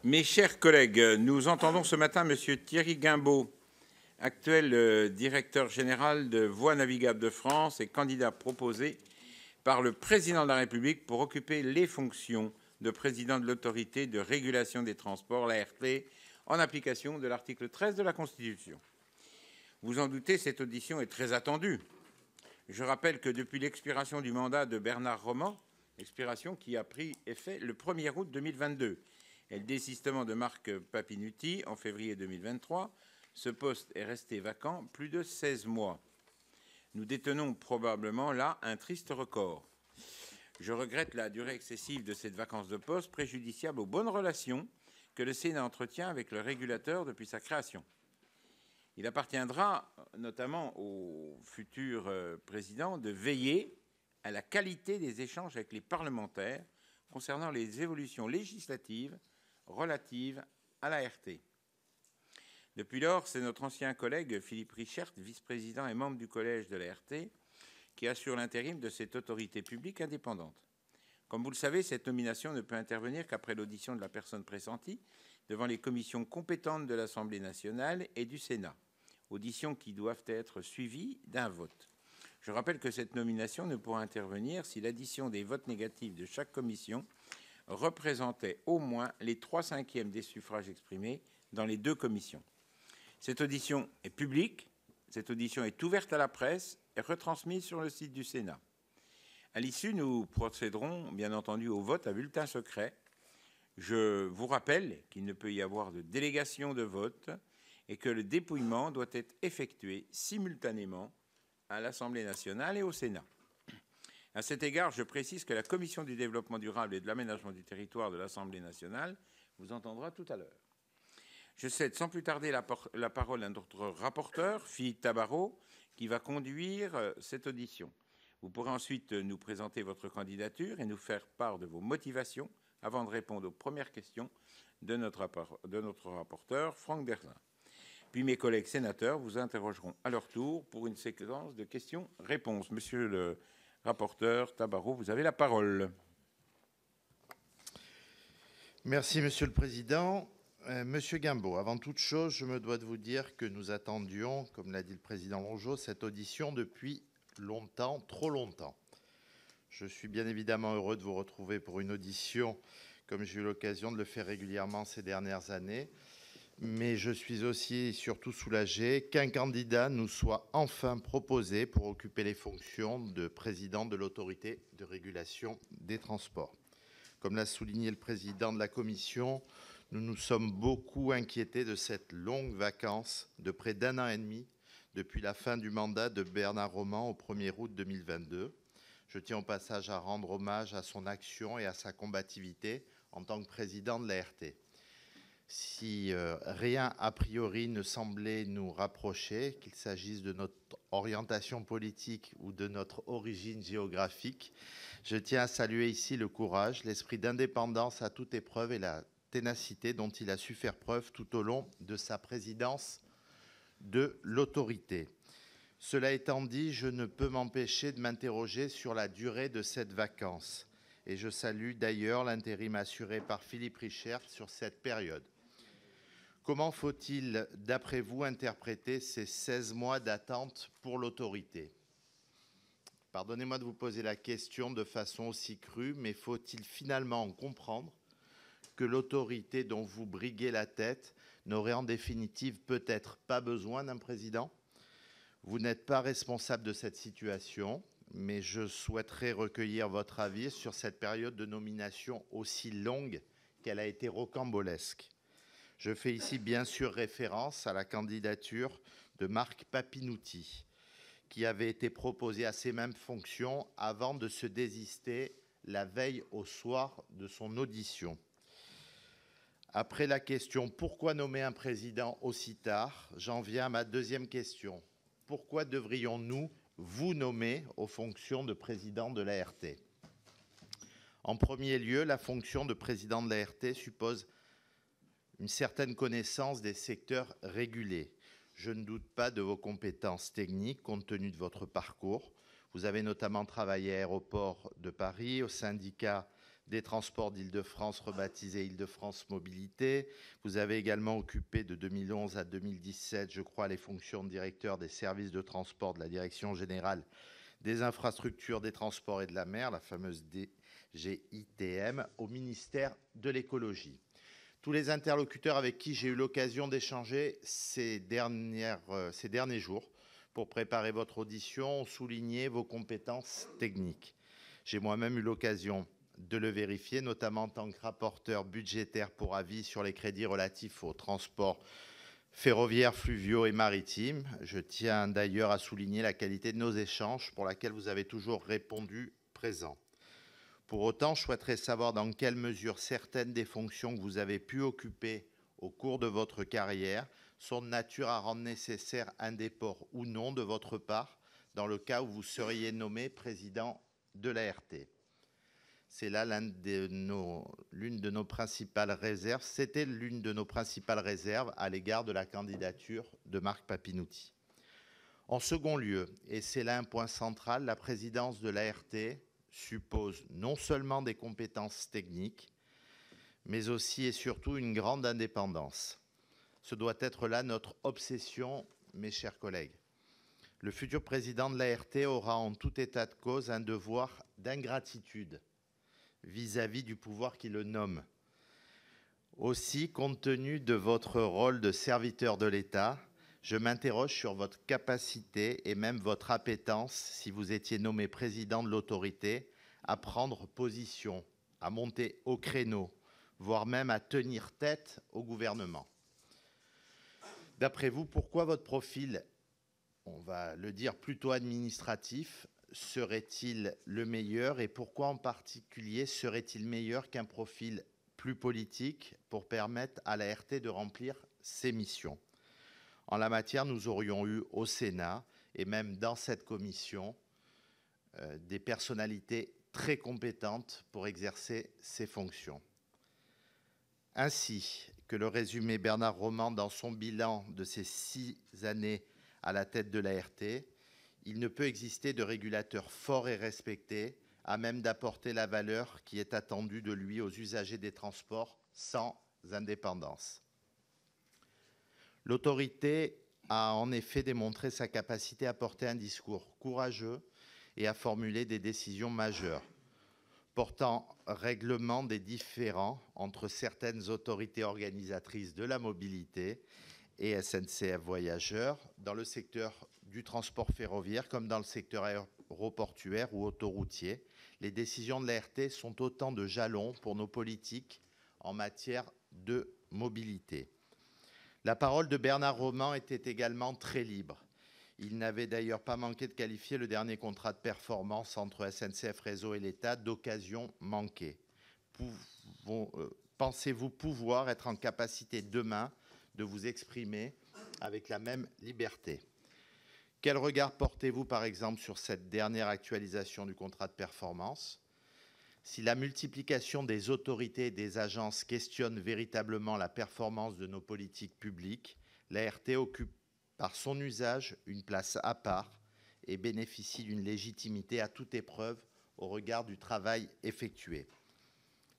Mes chers collègues, nous entendons ce matin M. Thierry Guimbaud, actuel directeur général de Voies navigables de France et candidat proposé par le président de la République pour occuper les fonctions de président de l'autorité de régulation des transports, l'ART, en application de l'article 13 de la Constitution. Vous en doutez, cette audition est très attendue. Je rappelle que depuis l'expiration du mandat de Bernard Roman, expiration qui a pris effet le 1er août 2022, et le désistement de Marc Papinutti en février 2023, ce poste est resté vacant plus de 16 mois. Nous détenons probablement là un triste record. Je regrette la durée excessive de cette vacance de poste, préjudiciable aux bonnes relations que le Sénat entretient avec le régulateur depuis sa création. Il appartiendra notamment au futur président de veiller à la qualité des échanges avec les parlementaires concernant les évolutions législatives relatives à l'ART. Depuis lors, c'est notre ancien collègue Philippe Richert, vice-président et membre du collège de l'ART, qui assure l'intérim de cette autorité publique indépendante. Comme vous le savez, cette nomination ne peut intervenir qu'après l'audition de la personne pressentie devant les commissions compétentes de l'Assemblée nationale et du Sénat, auditions qui doivent être suivies d'un vote. Je rappelle que cette nomination ne pourra intervenir si l'addition des votes négatifs de chaque commission représentait au moins les 3/5 des suffrages exprimés dans les deux commissions. Cette audition est publique, cette audition est ouverte à la presse et retransmise sur le site du Sénat. À l'issue, nous procéderons bien entendu au vote à bulletin secret. Je vous rappelle qu'il ne peut y avoir de délégation de vote et que le dépouillement doit être effectué simultanément à l'Assemblée nationale et au Sénat. À cet égard, je précise que la Commission du développement durable et de l'aménagement du territoire de l'Assemblée nationale vous entendra tout à l'heure. Je cède sans plus tarder la parole à notre rapporteur, Philippe Tabarot, qui va conduire cette audition. Vous pourrez ensuite nous présenter votre candidature et nous faire part de vos motivations avant de répondre aux premières questions de notre rapporteur, Franck Derzin. Puis mes collègues sénateurs vous interrogeront à leur tour pour une séquence de questions-réponses. Monsieur le rapporteur Tabarot, vous avez la parole. Merci, Monsieur le Président. Monsieur Guimbaud, avant toute chose, je me dois de vous dire que nous attendions, comme l'a dit le Président Longeot, cette audition depuis longtemps, trop longtemps. Je suis bien évidemment heureux de vous retrouver pour une audition, comme j'ai eu l'occasion de le faire régulièrement ces dernières années. Mais je suis aussi et surtout soulagé qu'un candidat nous soit enfin proposé pour occuper les fonctions de président de l'autorité de régulation des transports. Comme l'a souligné le président de la commission, nous nous sommes beaucoup inquiétés de cette longue vacance de près d'1 an et demi depuis la fin du mandat de Bernard Roman au 1er août 2022. Je tiens au passage à rendre hommage à son action et à sa combativité en tant que président de l'ART. Si rien a priori ne semblait nous rapprocher, qu'il s'agisse de notre orientation politique ou de notre origine géographique, je tiens à saluer ici le courage, l'esprit d'indépendance à toute épreuve et la ténacité dont il a su faire preuve tout au long de sa présidence de l'autorité. Cela étant dit, je ne peux m'empêcher de m'interroger sur la durée de cette vacance. Et je salue d'ailleurs l'intérim assuré par Philippe Richert sur cette période. Comment faut-il, d'après vous, interpréter ces 16 mois d'attente pour l'autorité ? Pardonnez-moi de vous poser la question de façon aussi crue, mais faut-il finalement comprendre que l'autorité dont vous briguez la tête n'aurait en définitive peut-être pas besoin d'un président ? Vous n'êtes pas responsable de cette situation, mais je souhaiterais recueillir votre avis sur cette période de nomination aussi longue qu'elle a été rocambolesque. Je fais ici bien sûr référence à la candidature de Marc Papinutti, qui avait été proposé à ces mêmes fonctions avant de se désister la veille au soir de son audition. Après la question « Pourquoi nommer un président aussi tard ?», j'en viens à ma deuxième question. Pourquoi devrions-nous vous nommer aux fonctions de président de l'ART ? En premier lieu, la fonction de président de l'ART suppose une certaine connaissance des secteurs régulés. Je ne doute pas de vos compétences techniques compte tenu de votre parcours. Vous avez notamment travaillé à Aéroports de Paris, au syndicat des Transports d'Île-de-France, rebaptisé Île-de-France Mobilité. Vous avez également occupé de 2011 à 2017, je crois, les fonctions de directeur des services de transport de la Direction générale des infrastructures, des transports et de la mer, la fameuse DGITM, au ministère de l'écologie. Tous les interlocuteurs avec qui j'ai eu l'occasion d'échanger ces derniers jours pour préparer votre audition ont souligné vos compétences techniques. J'ai moi-même eu l'occasion de le vérifier, notamment en tant que rapporteur budgétaire pour avis sur les crédits relatifs aux transports ferroviaires, fluviaux et maritimes. Je tiens d'ailleurs à souligner la qualité de nos échanges pour laquelle vous avez toujours répondu présent. Pour autant, je souhaiterais savoir dans quelle mesure certaines des fonctions que vous avez pu occuper au cours de votre carrière sont de nature à rendre nécessaire un déport ou non de votre part dans le cas où vous seriez nommé président de l'ART. C'est là l'une de nos principales réserves. C'était l'une de nos principales réserves à l'égard de la candidature de Marc Papinutti. En second lieu, et c'est là un point central, la présidence de l'ART suppose non seulement des compétences techniques, mais aussi et surtout une grande indépendance. Ce doit être là notre obsession, mes chers collègues. Le futur président de l'ART aura en tout état de cause un devoir d'ingratitude vis-à-vis du pouvoir qui le nomme. Aussi, compte tenu de votre rôle de serviteur de l'État, je m'interroge sur votre capacité et même votre appétence, si vous étiez nommé président de l'autorité, à prendre position, à monter au créneau, voire même à tenir tête au gouvernement. D'après vous, pourquoi votre profil, on va le dire plutôt administratif, serait-il le meilleur et pourquoi en particulier serait-il meilleur qu'un profil plus politique pour permettre à l'ART de remplir ses missions? En la matière, nous aurions eu au Sénat et même dans cette commission des personnalités très compétentes pour exercer ces fonctions. Ainsi que le résumé Bernard Roman dans son bilan de ses 6 années à la tête de l'ART, il ne peut exister de régulateur fort et respecté à même d'apporter la valeur qui est attendue de lui aux usagers des transports sans indépendance. L'autorité a en effet démontré sa capacité à porter un discours courageux et à formuler des décisions majeures, portant règlement des différends entre certaines autorités organisatrices de la mobilité et SNCF Voyageurs dans le secteur du transport ferroviaire comme dans le secteur aéroportuaire ou autoroutier. Les décisions de l'ART sont autant de jalons pour nos politiques en matière de mobilité. La parole de Bernard Roman était également très libre. Il n'avait d'ailleurs pas manqué de qualifier le dernier contrat de performance entre SNCF Réseau et l'État d'occasion manquée. Pensez-vous pouvoir être en capacité demain de vous exprimer avec la même liberté? Quel regard portez-vous par exemple sur cette dernière actualisation du contrat de performance? Si la multiplication des autorités et des agences questionne véritablement la performance de nos politiques publiques, l'ART occupe par son usage une place à part et bénéficie d'une légitimité à toute épreuve au regard du travail effectué.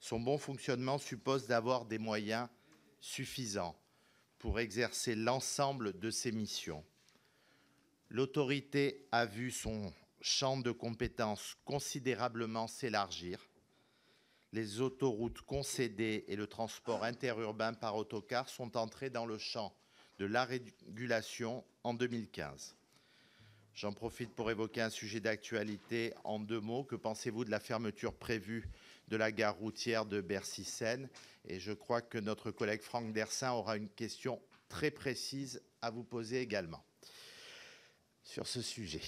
Son bon fonctionnement suppose d'avoir des moyens suffisants pour exercer l'ensemble de ses missions. L'autorité a vu son champ de compétences considérablement s'élargir. Les autoroutes concédées et le transport interurbain par autocar sont entrés dans le champ de la régulation en 2015. J'en profite pour évoquer un sujet d'actualité en 2 mots. Que pensez-vous de la fermeture prévue de la gare routière de Bercy-Seine? Et je crois que notre collègue Franck Dersin aura une question très précise à vous poser également sur ce sujet.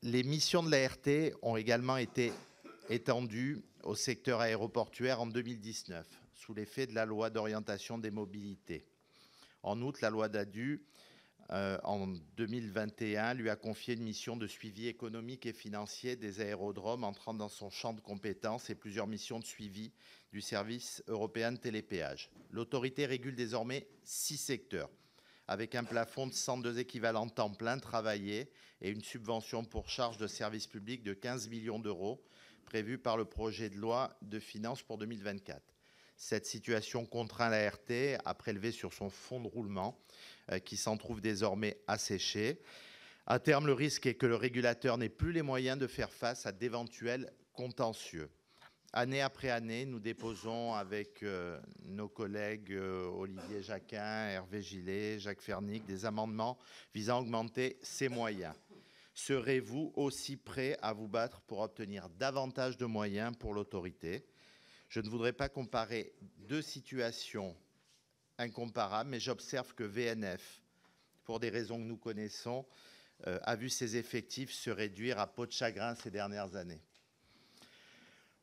Les missions de l'ART ont également été étendues au secteur aéroportuaire en 2019, sous l'effet de la loi d'orientation des mobilités. En outre, la loi Dadu, en 2021, lui a confié une mission de suivi économique et financier des aérodromes entrant dans son champ de compétences et plusieurs missions de suivi du service européen de télépéage. L'autorité régule désormais 6 secteurs, avec un plafond de 102 équivalents temps plein travaillés et une subvention pour charge de service public de 15 millions d'euros, prévue par le projet de loi de finances pour 2024. Cette situation contraint l'ART à prélever sur son fonds de roulement, qui s'en trouve désormais asséché. À terme, le risque est que le régulateur n'ait plus les moyens de faire face à d'éventuels contentieux. Année après année, nous déposons avec nos collègues Olivier Jacquin, Hervé Gillet, Jacques Fernic des amendements visant à augmenter ces moyens. Serez-vous aussi prêt à vous battre pour obtenir davantage de moyens pour l'autorité ? Je ne voudrais pas comparer deux situations incomparables, mais j'observe que VNF, pour des raisons que nous connaissons, a vu ses effectifs se réduire à peau de chagrin ces dernières années.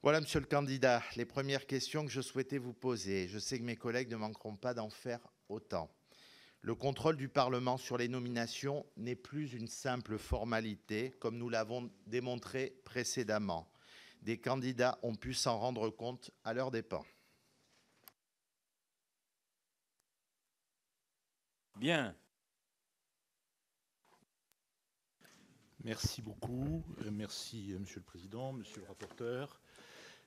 Voilà, monsieur le candidat, les premières questions que je souhaitais vous poser. Je sais que mes collègues ne manqueront pas d'en faire autant. Le contrôle du Parlement sur les nominations n'est plus une simple formalité, comme nous l'avons démontré précédemment. Des candidats ont pu s'en rendre compte à leurs dépens. Bien. Merci beaucoup. Merci, Monsieur le Président, Monsieur le rapporteur,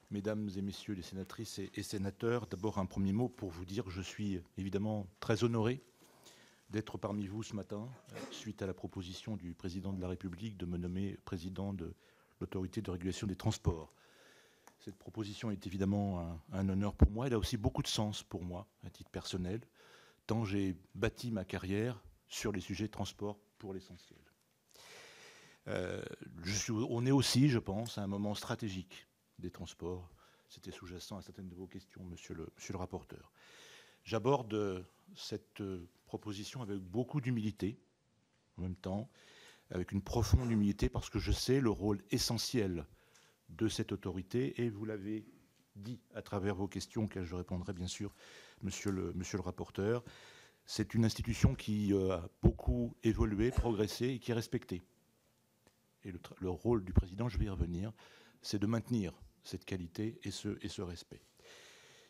Mesdames et Messieurs les sénatrices et sénateurs. D'abord, un premier mot pour vous dire que je suis évidemment très honoré d'être parmi vous ce matin, suite à la proposition du Président de la République de me nommer président de l'Autorité de régulation des transports. Cette proposition est évidemment un honneur pour moi. Elle a aussi beaucoup de sens pour moi, à titre personnel, tant j'ai bâti ma carrière sur les sujets de transport pour l'essentiel. On est aussi, je pense, à un moment stratégique des transports. C'était sous-jacent à certaines de vos questions, monsieur le rapporteur. J'aborde cette proposition avec beaucoup d'humilité, en même temps, avec une profonde humilité, parce que je sais le rôle essentiel de cette autorité, et vous l'avez dit à travers vos questions, auxquelles je répondrai bien sûr, monsieur le rapporteur. C'est une institution qui a beaucoup évolué, progressé et qui est respectée. Et le rôle du président, je vais y revenir, c'est de maintenir cette qualité et ce respect.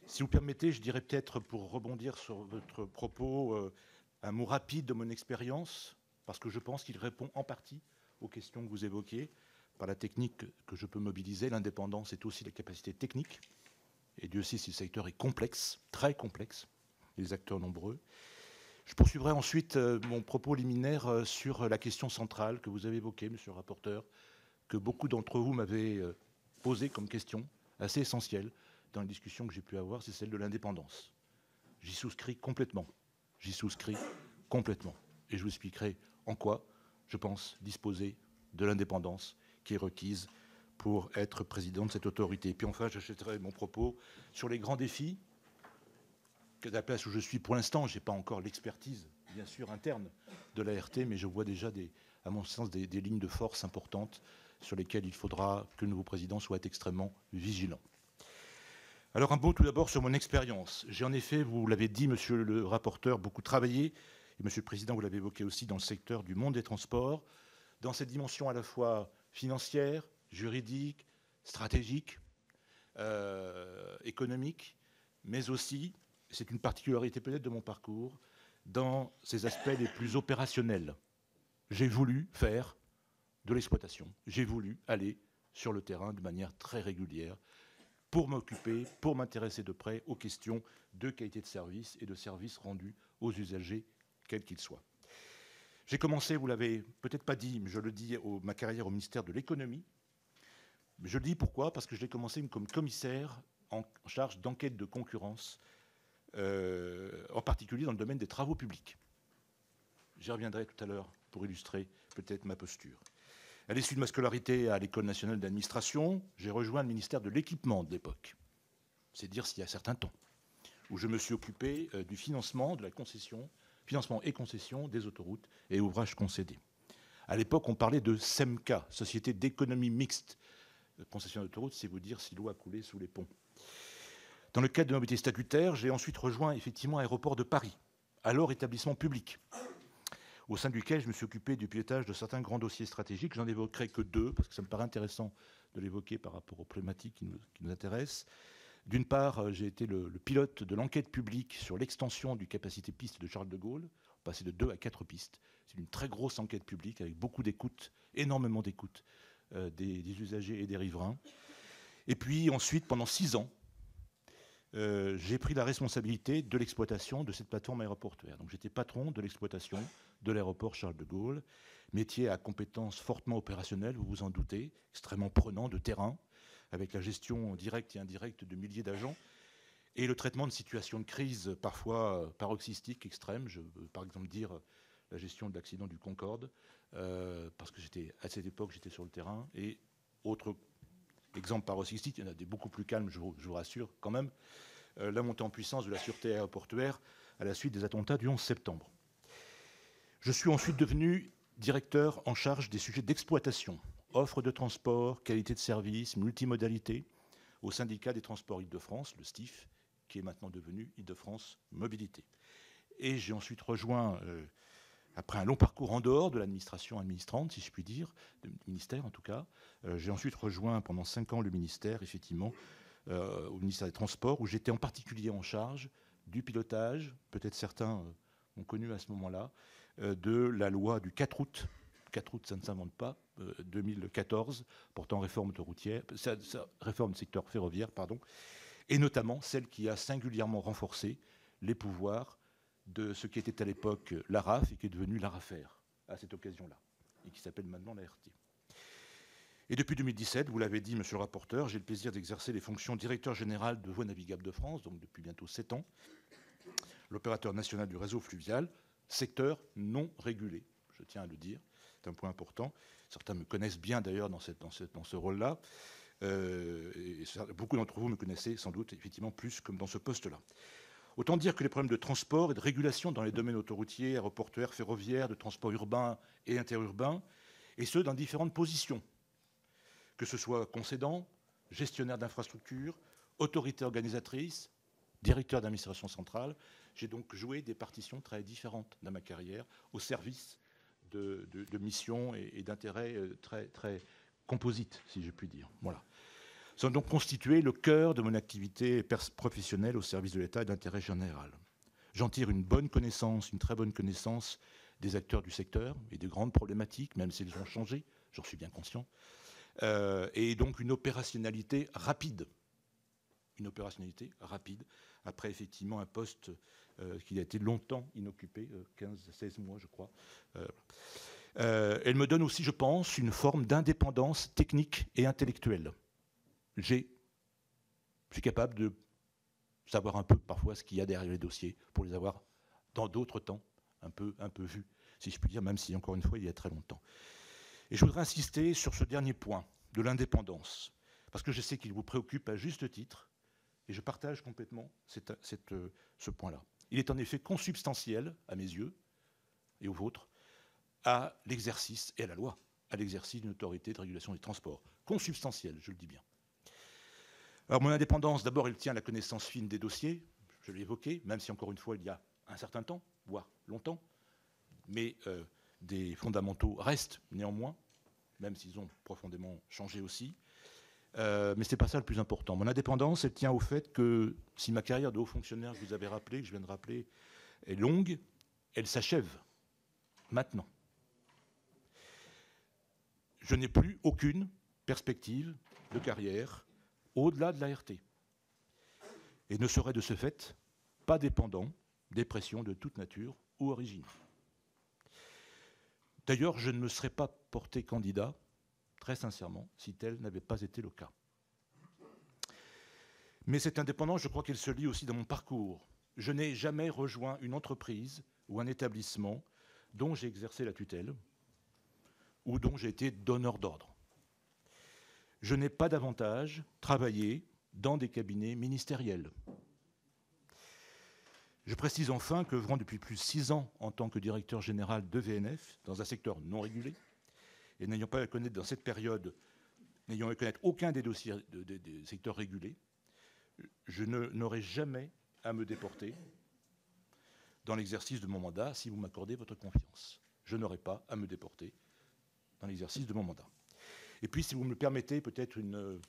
Si vous permettez, je dirais peut-être, pour rebondir sur votre propos, un mot rapide de mon expérience, parce que je pense qu'il répond en partie aux questions que vous évoquez, par la technique que je peux mobiliser. L'indépendance est aussi la capacité technique, et Dieu sait si le secteur est complexe, très complexe, et les acteurs nombreux. Je poursuivrai ensuite mon propos liminaire sur la question centrale que vous avez évoquée, monsieur le rapporteur, que beaucoup d'entre vous m'avaient posée comme question, assez essentielle dans les discussions que j'ai pu avoir, c'est celle de l'indépendance. J'y souscris complètement. J'y souscris complètement. Et je vous expliquerai en quoi je pense disposer de l'indépendance qui est requise pour être président de cette autorité. Et puis enfin, j'achèterai mon propos sur les grands défis, que la place où je suis pour l'instant, je n'ai pas encore l'expertise, bien sûr, interne de l'ART, mais je vois déjà, à mon sens, des lignes de force importantes sur lesquelles il faudra que le nouveau président soit extrêmement vigilant. Alors un mot tout d'abord sur mon expérience. J'ai en effet, vous l'avez dit, monsieur le rapporteur, beaucoup travaillé, et monsieur le président, vous l'avez évoqué aussi, dans le secteur du monde des transports, dans cette dimension à la fois financière, juridique, stratégique, économique, mais aussi, c'est une particularité peut-être de mon parcours, dans ses aspects les plus opérationnels. J'ai voulu faire de l'exploitation. J'ai voulu aller sur le terrain de manière très régulière pour m'occuper, pour m'intéresser de près aux questions de qualité de service et de services rendus aux usagers, quels qu'ils soient. J'ai commencé, vous l'avez peut-être pas dit, mais je le dis, ma carrière au ministère de l'économie. Je le dis pourquoi ? Parce que je l'ai commencé comme commissaire en charge d'enquête de concurrence, en particulier dans le domaine des travaux publics. J'y reviendrai tout à l'heure pour illustrer peut-être ma posture. À l'issue de ma scolarité à l'École nationale d'administration, j'ai rejoint le ministère de l'équipement de l'époque. C'est dire s'il y a un certain temps, où je me suis occupé du financement, de la concession, financement et concession des autoroutes et ouvrages concédés. À l'époque, on parlait de SEMCA, Société d'économie mixte. Concession d'autoroute, c'est vous dire si l'eau a coulé sous les ponts. Dans le cadre de ma mobilité statutaire, j'ai ensuite rejoint effectivement Aéroport de Paris, alors établissement public, au sein duquel je me suis occupé du pilotage de certains grands dossiers stratégiques. J'en évoquerai que deux, parce que ça me paraît intéressant de l'évoquer par rapport aux problématiques qui nous intéressent. D'une part, j'ai été le pilote de l'enquête publique sur l'extension du capacité piste de Charles de Gaulle, passé de 2 à 4 pistes. C'est une très grosse enquête publique avec beaucoup d'écoute, énormément d'écoute des usagers et des riverains. Et puis ensuite, pendant 6 ans, j'ai pris la responsabilité de l'exploitation de cette plateforme aéroportuaire. Donc j'étais patron de l'exploitation de l'aéroport Charles de Gaulle, métier à compétences fortement opérationnelles, vous vous en doutez, extrêmement prenant de terrain, avec la gestion directe et indirecte de milliers d'agents, et le traitement de situations de crise parfois paroxystiques, extrêmes. Je veux par exemple dire la gestion de l'accident du Concorde, parce que à cette époque j'étais sur le terrain, et autre exemple paroxystique, il y en a des beaucoup plus calmes, je vous rassure quand même, la montée en puissance de la sûreté aéroportuaire à la suite des attentats du 11 septembre. Je suis ensuite devenu directeur en charge des sujets d'exploitation, offre de transport, qualité de service, multimodalité, au syndicat des transports Île-de-France, le STIF, qui est maintenant devenu Île-de-France Mobilité. Et j'ai ensuite rejoint, après un long parcours en dehors de l'administration administrante, si je puis dire, du ministère en tout cas, j'ai ensuite rejoint pendant 5 ans le ministère, effectivement, au ministère des Transports, où j'étais en particulier en charge du pilotage, peut-être certains ont connu à ce moment-là, de la loi du 4 août, 4 août ça ne s'invente pas, 2014, portant réforme du secteur ferroviaire, pardon, et notamment celle qui a singulièrement renforcé les pouvoirs de ce qui était à l'époque l'ARAF et qui est devenu l'ARAFER à cette occasion-là, et qui s'appelle maintenant l'ART. Et depuis 2017, vous l'avez dit, monsieur le rapporteur, j'ai le plaisir d'exercer les fonctions directeur général de Voies navigables de France, donc depuis bientôt 7 ans, l'opérateur national du réseau fluvial, secteur non régulé, je tiens à le dire, c'est un point important. Certains me connaissent bien d'ailleurs dans ce rôle-là, et beaucoup d'entre vous me connaissez sans doute effectivement plus comme dans ce poste-là. Autant dire que les problèmes de transport et de régulation dans les domaines autoroutiers, aéroportuaires, ferroviaires, de transport urbain et interurbain, et ce, dans différentes positions, que ce soit concédant, gestionnaire d'infrastructures, autorité organisatrice, directeur d'administration centrale. J'ai donc joué des partitions très différentes dans ma carrière, au service de missions et d'intérêts très, très composites, si je puis dire. Voilà. Ça a donc constitué le cœur de mon activité professionnelle au service de l'État et d'intérêt général. J'en tire une très bonne connaissance des acteurs du secteur et des grandes problématiques, même s'ils ont changé, j'en suis bien conscient, et donc une opérationnalité rapide. Après effectivement un poste qui a été longtemps inoccupé, 15-16 mois je crois. Elle me donne aussi, je pense, une forme d'indépendance technique et intellectuelle. Je suis capable de savoir un peu parfois ce qu'il y a derrière les dossiers pour les avoir dans d'autres temps un peu vus, si je puis dire, même si encore une fois il y a très longtemps. Et je voudrais insister sur ce dernier point de l'indépendance, parce que je sais qu'il vous préoccupe à juste titre, et je partage complètement ce point-là. Il est en effet consubstantiel, à mes yeux, et aux vôtres, à l'exercice, et à la loi, à l'exercice d'une autorité de régulation des transports. Consubstantiel, je le dis bien. Alors mon indépendance, d'abord, elle tient à la connaissance fine des dossiers, je l'ai évoqué, même si encore une fois, il y a un certain temps, voire longtemps, mais des fondamentaux restent néanmoins, même s'ils ont profondément changé aussi. Mais ce n'est pas ça le plus important. Mon indépendance, elle tient au fait que si ma carrière de haut fonctionnaire, que vous avez rappelé, que je viens de rappeler, est longue, elle s'achève maintenant. Je n'ai plus aucune perspective de carrière au-delà de l'ART. Et ne serait de ce fait pas dépendant des pressions de toute nature ou origine. D'ailleurs, je ne me serais pas porté candidat, très sincèrement, si tel n'avait pas été le cas. Mais cette indépendance, je crois qu'elle se lie aussi dans mon parcours. Je n'ai jamais rejoint une entreprise ou un établissement dont j'ai exercé la tutelle ou dont j'ai été donneur d'ordre. Je n'ai pas davantage travaillé dans des cabinets ministériels. Je précise enfin qu'œuvrant depuis plus de 6 ans en tant que directeur général de VNF, dans un secteur non régulé, et n'ayant pas à connaître dans cette période, n'ayant à connaître aucun des dossiers des secteurs régulés, je n'aurai jamais à me déporter dans l'exercice de mon mandat si vous m'accordez votre confiance. Je n'aurai pas à me déporter dans l'exercice de mon mandat. Et puis, si vous me le permettez, peut-être une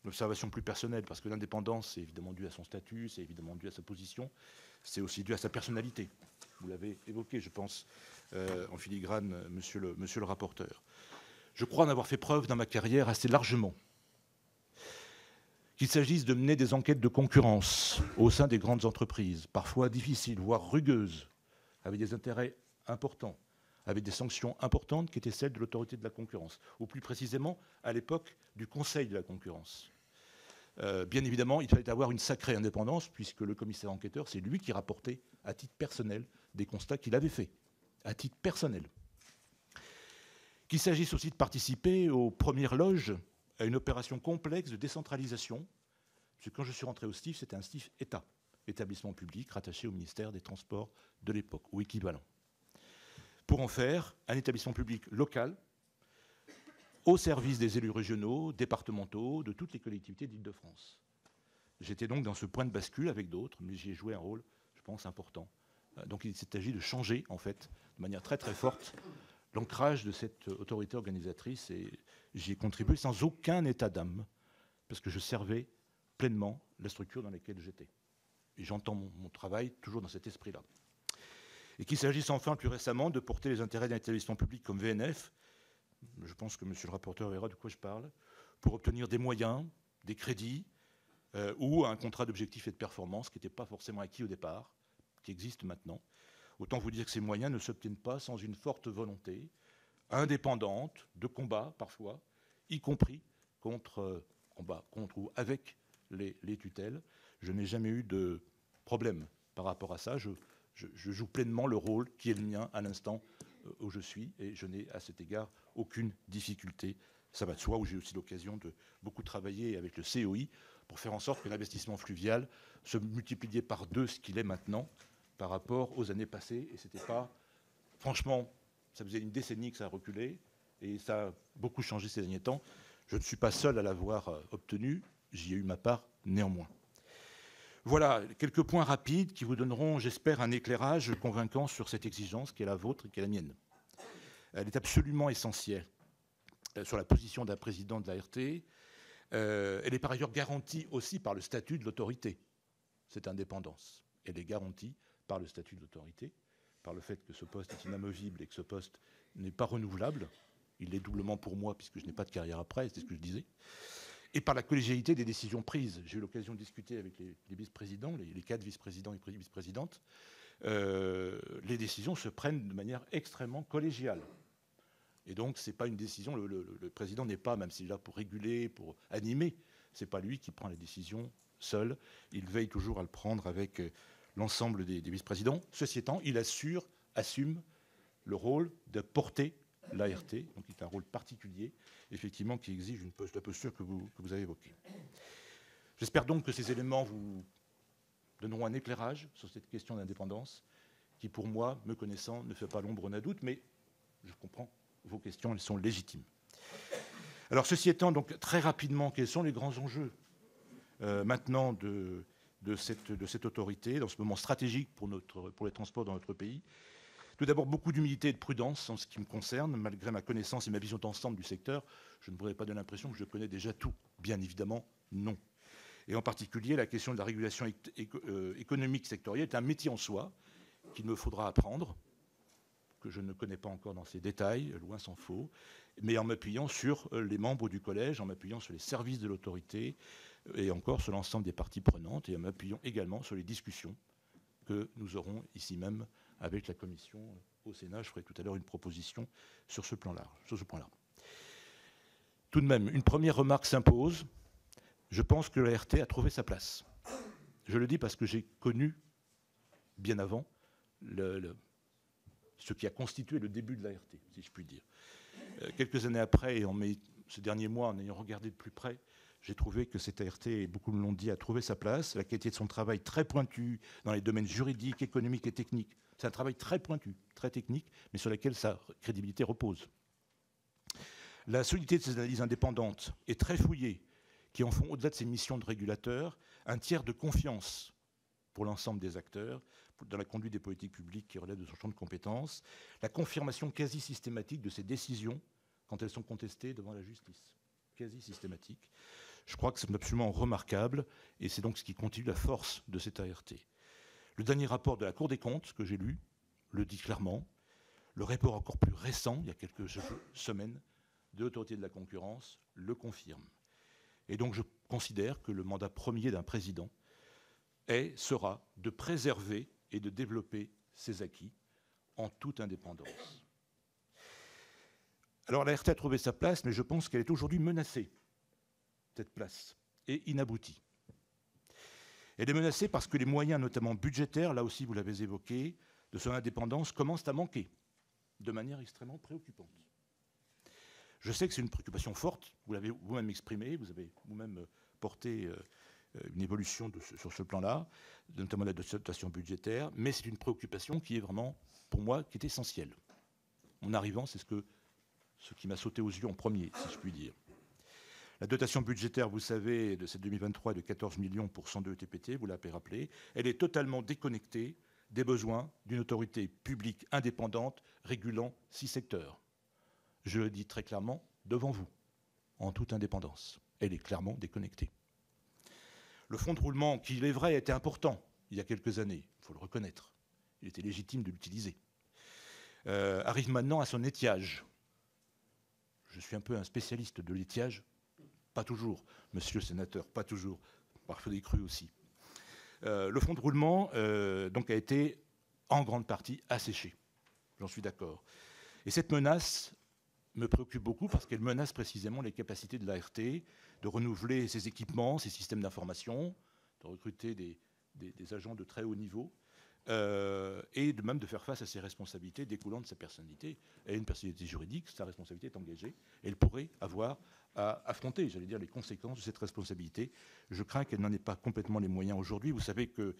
observation plus personnelle, parce que l'indépendance, c'est évidemment dû à son statut, c'est évidemment dû à sa position, c'est aussi dû à sa personnalité. Vous l'avez évoqué, je pense, en filigrane, monsieur le rapporteur. Je crois en avoir fait preuve dans ma carrière assez largement. Qu'il s'agisse de mener des enquêtes de concurrence au sein des grandes entreprises, parfois difficiles, voire rugueuses, avec des intérêts importants, avec des sanctions importantes qui étaient celles de l'autorité de la concurrence, ou plus précisément à l'époque du Conseil de la concurrence. Bien évidemment, il fallait avoir une sacrée indépendance, puisque le commissaire enquêteur, c'est lui qui rapportait à titre personnel des constats qu'il avait faits, à titre personnel. Qu'il s'agisse aussi de participer aux premières loges à une opération complexe de décentralisation, parce que quand je suis rentré au STIF, c'était un STIF État, établissement public rattaché au ministère des Transports de l'époque, ou équivalent, pour en faire un établissement public local, au service des élus régionaux, départementaux, de toutes les collectivités d'Île-de-France. J'étais donc dans ce point de bascule avec d'autres, mais j'y ai joué un rôle, je pense, important. Donc il s'est agi de changer, en fait, de manière très très forte, l'ancrage de cette autorité organisatrice, et j'y ai contribué sans aucun état d'âme, parce que je servais pleinement la structure dans laquelle j'étais. Et j'entends mon travail toujours dans cet esprit-là. Et qu'il s'agisse enfin plus récemment de porter les intérêts d'un établissement public comme VNF, je pense que monsieur le rapporteur verra de quoi je parle, pour obtenir des moyens, des crédits, ou un contrat d'objectifs et de performance qui n'était pas forcément acquis au départ, qui existe maintenant. Autant vous dire que ces moyens ne s'obtiennent pas sans une forte volonté, indépendante, de combat parfois, y compris contre ou avec les tutelles. Je n'ai jamais eu de problème par rapport à ça. Je joue pleinement le rôle qui est le mien à l'instant où je suis, et je n'ai à cet égard aucune difficulté. Ça va de soi, où j'ai aussi l'occasion de beaucoup travailler avec le COI pour faire en sorte que l'investissement fluvial se multipliait par 2 ce qu'il est maintenant par rapport aux années passées. Et c'était pas... Franchement, ça faisait une décennie que ça a reculé, et ça a beaucoup changé ces derniers temps. Je ne suis pas seul à l'avoir obtenu, j'y ai eu ma part néanmoins. Voilà, quelques points rapides qui vous donneront, j'espère, un éclairage convaincant sur cette exigence qui est la vôtre et qui est la mienne. Elle est absolument essentielle sur la position d'un président de l'ART. Elle est par ailleurs garantie aussi par le statut de l'autorité, cette indépendance. Elle est garantie par le statut de l'autorité, par le fait que ce poste est inamovible et que ce poste n'est pas renouvelable. Il l'est doublement pour moi, puisque je n'ai pas de carrière après, c'est ce que je disais. Et par la collégialité des décisions prises. J'ai eu l'occasion de discuter avec les vice-présidents, les 4 vice-présidents et vice-présidentes. Les décisions se prennent de manière extrêmement collégiale. Et donc, ce n'est pas une décision, le président n'est pas, même s'il est là pour réguler, pour animer, ce n'est pas lui qui prend les décisions seul. Il veille toujours à le prendre avec l'ensemble des vice-présidents. Ceci étant, il assume le rôle de porter l'ART, donc c'est un rôle particulier, effectivement, qui exige la posture que vous avez évoquée. J'espère donc que ces éléments vous donneront un éclairage sur cette question d'indépendance, qui, pour moi, me connaissant, ne fait pas l'ombre d'un doute, mais je comprends vos questions, elles sont légitimes. Alors, ceci étant, donc, très rapidement, quels sont les grands enjeux maintenant de cette autorité, dans ce moment stratégique pour les transports dans notre pays? Tout d'abord, beaucoup d'humilité et de prudence en ce qui me concerne. Malgré ma connaissance et ma vision d'ensemble du secteur, je ne voudrais pas donner l'impression que je connais déjà tout. Bien évidemment, non. Et en particulier, la question de la régulation économique sectorielle est un métier en soi qu'il me faudra apprendre, que je ne connais pas encore dans ses détails, loin s'en faut, mais en m'appuyant sur les membres du collège, en m'appuyant sur les services de l'autorité et encore sur l'ensemble des parties prenantes, et en m'appuyant également sur les discussions que nous aurons ici même avec la commission au Sénat. Je ferai tout à l'heure une proposition sur ce point-là. Tout de même, une première remarque s'impose. Je pense que l'ART a trouvé sa place. Je le dis parce que j'ai connu, bien avant, ce qui a constitué le début de l'ART, si je puis dire. Quelques années après, et ces derniers mois, en ayant regardé de plus près, j'ai trouvé que cette ART, et beaucoup me l'ont dit, a trouvé sa place. La qualité de son travail très pointu dans les domaines juridiques, économiques et techniques. C'est un travail très pointu, très technique, mais sur lequel sa crédibilité repose. La solidité de ses analyses indépendantes est très fouillée, qui en font, au-delà de ses missions de régulateur, un tiers de confiance pour l'ensemble des acteurs, dans la conduite des politiques publiques qui relèvent de son champ de compétences, la confirmation quasi systématique de ses décisions quand elles sont contestées devant la justice. Quasi systématique. Je crois que c'est absolument remarquable, et c'est donc ce qui continue la force de cette ART. Le dernier rapport de la Cour des comptes, que j'ai lu, le dit clairement. Le rapport encore plus récent, il y a quelques semaines, de l'autorité de la concurrence, le confirme. Et donc je considère que le mandat premier d'un président sera de préserver et de développer ses acquis en toute indépendance. Alors la RT a trouvé sa place, mais je pense qu'elle est aujourd'hui menacée, cette place, et inaboutie. Elle est menacée parce que les moyens, notamment budgétaires, là aussi vous l'avez évoqué, de son indépendance commencent à manquer de manière extrêmement préoccupante. Je sais que c'est une préoccupation forte, vous l'avez vous-même exprimé, vous avez vous-même porté une évolution sur ce plan-là, notamment la dotation budgétaire, mais c'est une préoccupation qui est vraiment, pour moi, qui est essentielle. En arrivant, c'est ce qui m'a sauté aux yeux en premier, si je puis dire. La dotation budgétaire, vous savez, de cette 2023 est de 14 millions pour 102 ETPT, vous l'avez rappelé. Elle est totalement déconnectée des besoins d'une autorité publique indépendante régulant 6 secteurs. Je le dis très clairement devant vous, en toute indépendance. Elle est clairement déconnectée. Le fonds de roulement, qui, il est vrai, était important il y a quelques années, il faut le reconnaître, il était légitime de l'utiliser, arrive maintenant à son étiage. Je suis un peu un spécialiste de l'étiage, pas toujours, monsieur le sénateur, pas toujours, parfois des crues aussi. Le fonds de roulement donc a été en grande partie asséché, j'en suis d'accord. Et cette menace me préoccupe beaucoup parce qu'elle menace précisément les capacités de l'ART de renouveler ses équipements, ses systèmes d'information, de recruter des agents de très haut niveau et de même de faire face à ses responsabilités découlant de sa personnalité. Elle a une personnalité juridique, sa responsabilité est engagée, et elle pourrait avoir à affronter, j'allais dire, les conséquences de cette responsabilité. Je crains qu'elle n'en ait pas complètement les moyens aujourd'hui. Vous savez que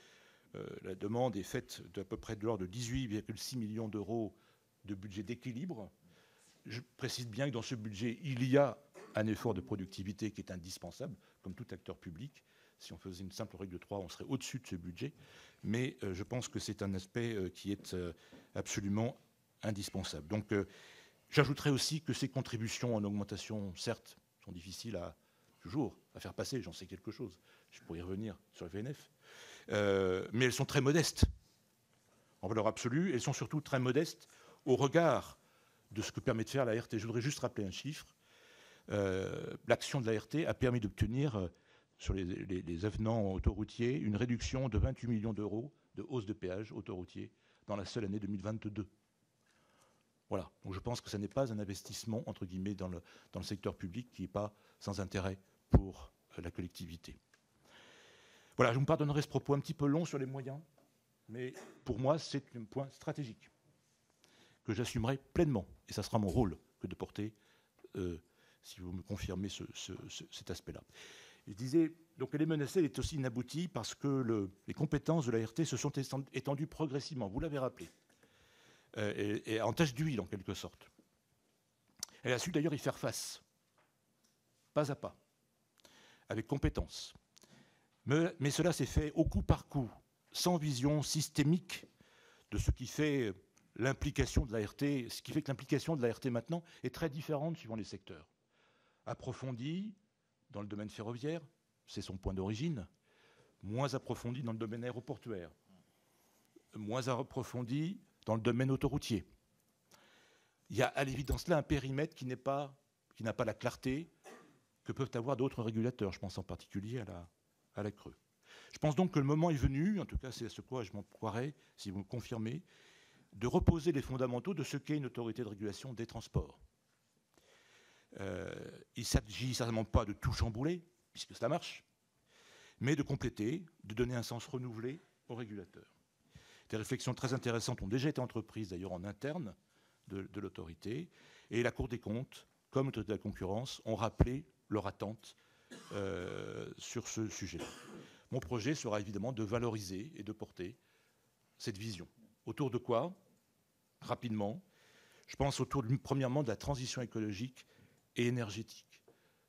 la demande est faite d'à peu près de l'ordre de 18,6 millions d'euros de budget d'équilibre. Je précise bien que dans ce budget, il y a un effort de productivité qui est indispensable, comme tout acteur public. Si on faisait une simple règle de 3, on serait au-dessus de ce budget. Mais je pense que c'est un aspect qui est absolument indispensable. Donc, j'ajouterais aussi que ces contributions en augmentation, certes, sont difficiles toujours à faire passer, j'en sais quelque chose. Je pourrais y revenir sur le VNF. Mais elles sont très modestes. En valeur absolue, elles sont surtout très modestes au regard de ce que permet de faire l'ART. Je voudrais juste rappeler un chiffre. L'action de l'ART a permis d'obtenir, sur les avenants autoroutiers, une réduction de 28 millions d'euros de hausse de péage autoroutier dans la seule année 2022. Voilà. Donc je pense que ce n'est pas un investissement, entre guillemets, dans le secteur public qui n'est pas sans intérêt pour la collectivité. Voilà, je vous pardonnerai ce propos un petit peu long sur les moyens, mais pour moi, c'est un point stratégique que j'assumerai pleinement. Et ça sera mon rôle que de porter, si vous me confirmez cet aspect-là. Je disais, donc elle est menacée, elle est aussi inaboutie parce que les compétences de l'ART se sont étendues progressivement, vous l'avez rappelé, et en tache d'huile en quelque sorte. Elle a su d'ailleurs y faire face, pas à pas, avec compétence. Mais cela s'est fait au coup par coup, sans vision systémique de ce qui fait l'implication de l'ART, ce qui fait que l'implication de l'ART maintenant est très différente suivant les secteurs. Approfondie dans le domaine ferroviaire, c'est son point d'origine, moins approfondie dans le domaine aéroportuaire, moins approfondie dans le domaine autoroutier. Il y a à l'évidence là un périmètre qui n'a pas la clarté que peuvent avoir d'autres régulateurs, je pense en particulier à la Creux. Je pense donc que le moment est venu, en tout cas c'est à ce quoi je m'en croirais, si vous me confirmez, de reposer les fondamentaux de ce qu'est une autorité de régulation des transports. Il ne s'agit certainement pas de tout chambouler, puisque ça marche, mais de compléter, de donner un sens renouvelé aux régulateurs. Des réflexions très intéressantes ont déjà été entreprises d'ailleurs en interne de l'autorité, et la Cour des comptes, comme l'autorité de la concurrence, ont rappelé leur attente sur ce sujet-là. Mon projet sera évidemment de valoriser et de porter cette vision. Autour de quoi ? Rapidement, je pense autour, premièrement, de la transition écologique et énergétique.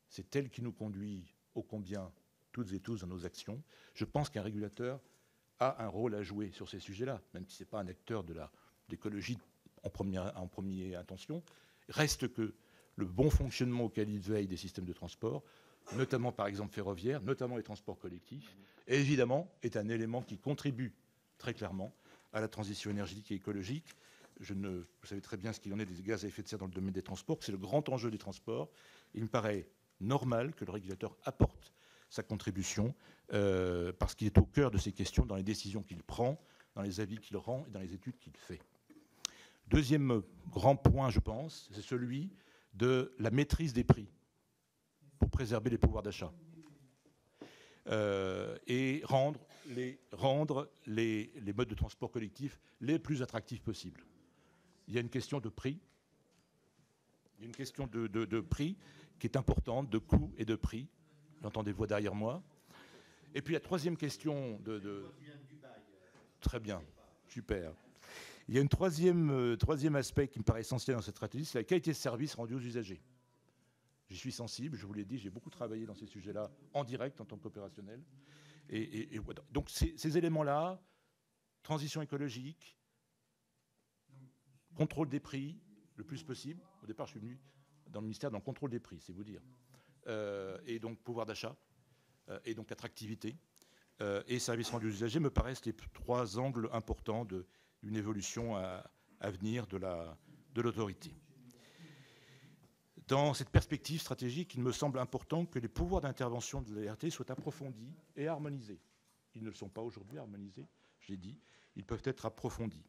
C'est elle qui nous conduit ô combien toutes et tous dans nos actions. Je pense qu'un régulateur a un rôle à jouer sur ces sujets-là, même si ce n'est pas un acteur de l'écologie en première intention. Reste que le bon fonctionnement auquel il veille des systèmes de transport, notamment par exemple ferroviaires, notamment les transports collectifs, évidemment est un élément qui contribue très clairement à la transition énergétique et écologique. Vous savez très bien ce qu'il en est des gaz à effet de serre dans le domaine des transports, c'est le grand enjeu des transports. Il me paraît normal que le régulateur apporte sa contribution, parce qu'il est au cœur de ces questions dans les décisions qu'il prend, dans les avis qu'il rend et dans les études qu'il fait. Deuxième grand point, je pense, c'est celui de la maîtrise des prix pour préserver les pouvoirs d'achat et rendre les modes de transport collectif les plus attractifs possibles. Il y a une question de prix. Il y a une question de prix qui est importante, de coût et de prix. J'entends des voix derrière moi. Et puis la troisième question Très bien, super. Il y a un troisième aspect qui me paraît essentiel dans cette stratégie, c'est la qualité de service rendu aux usagers. J'y suis sensible, je vous l'ai dit, j'ai beaucoup travaillé dans ces sujets-là en direct en tant qu'opérationnel. Et voilà. Donc ces éléments-là, transition écologique, contrôle des prix, le plus possible. Au départ, je suis venu dans le ministère dans le contrôle des prix, c'est vous dire. Et donc pouvoir d'achat, et donc attractivité, et service rendu aux usagers me paraissent les trois angles importants d'une évolution à venir de l'autorité. Dans cette perspective stratégique, il me semble important que les pouvoirs d'intervention de l'ART soient approfondis et harmonisés. Ils ne le sont pas aujourd'hui harmonisés, je l'ai dit, ils peuvent être approfondis.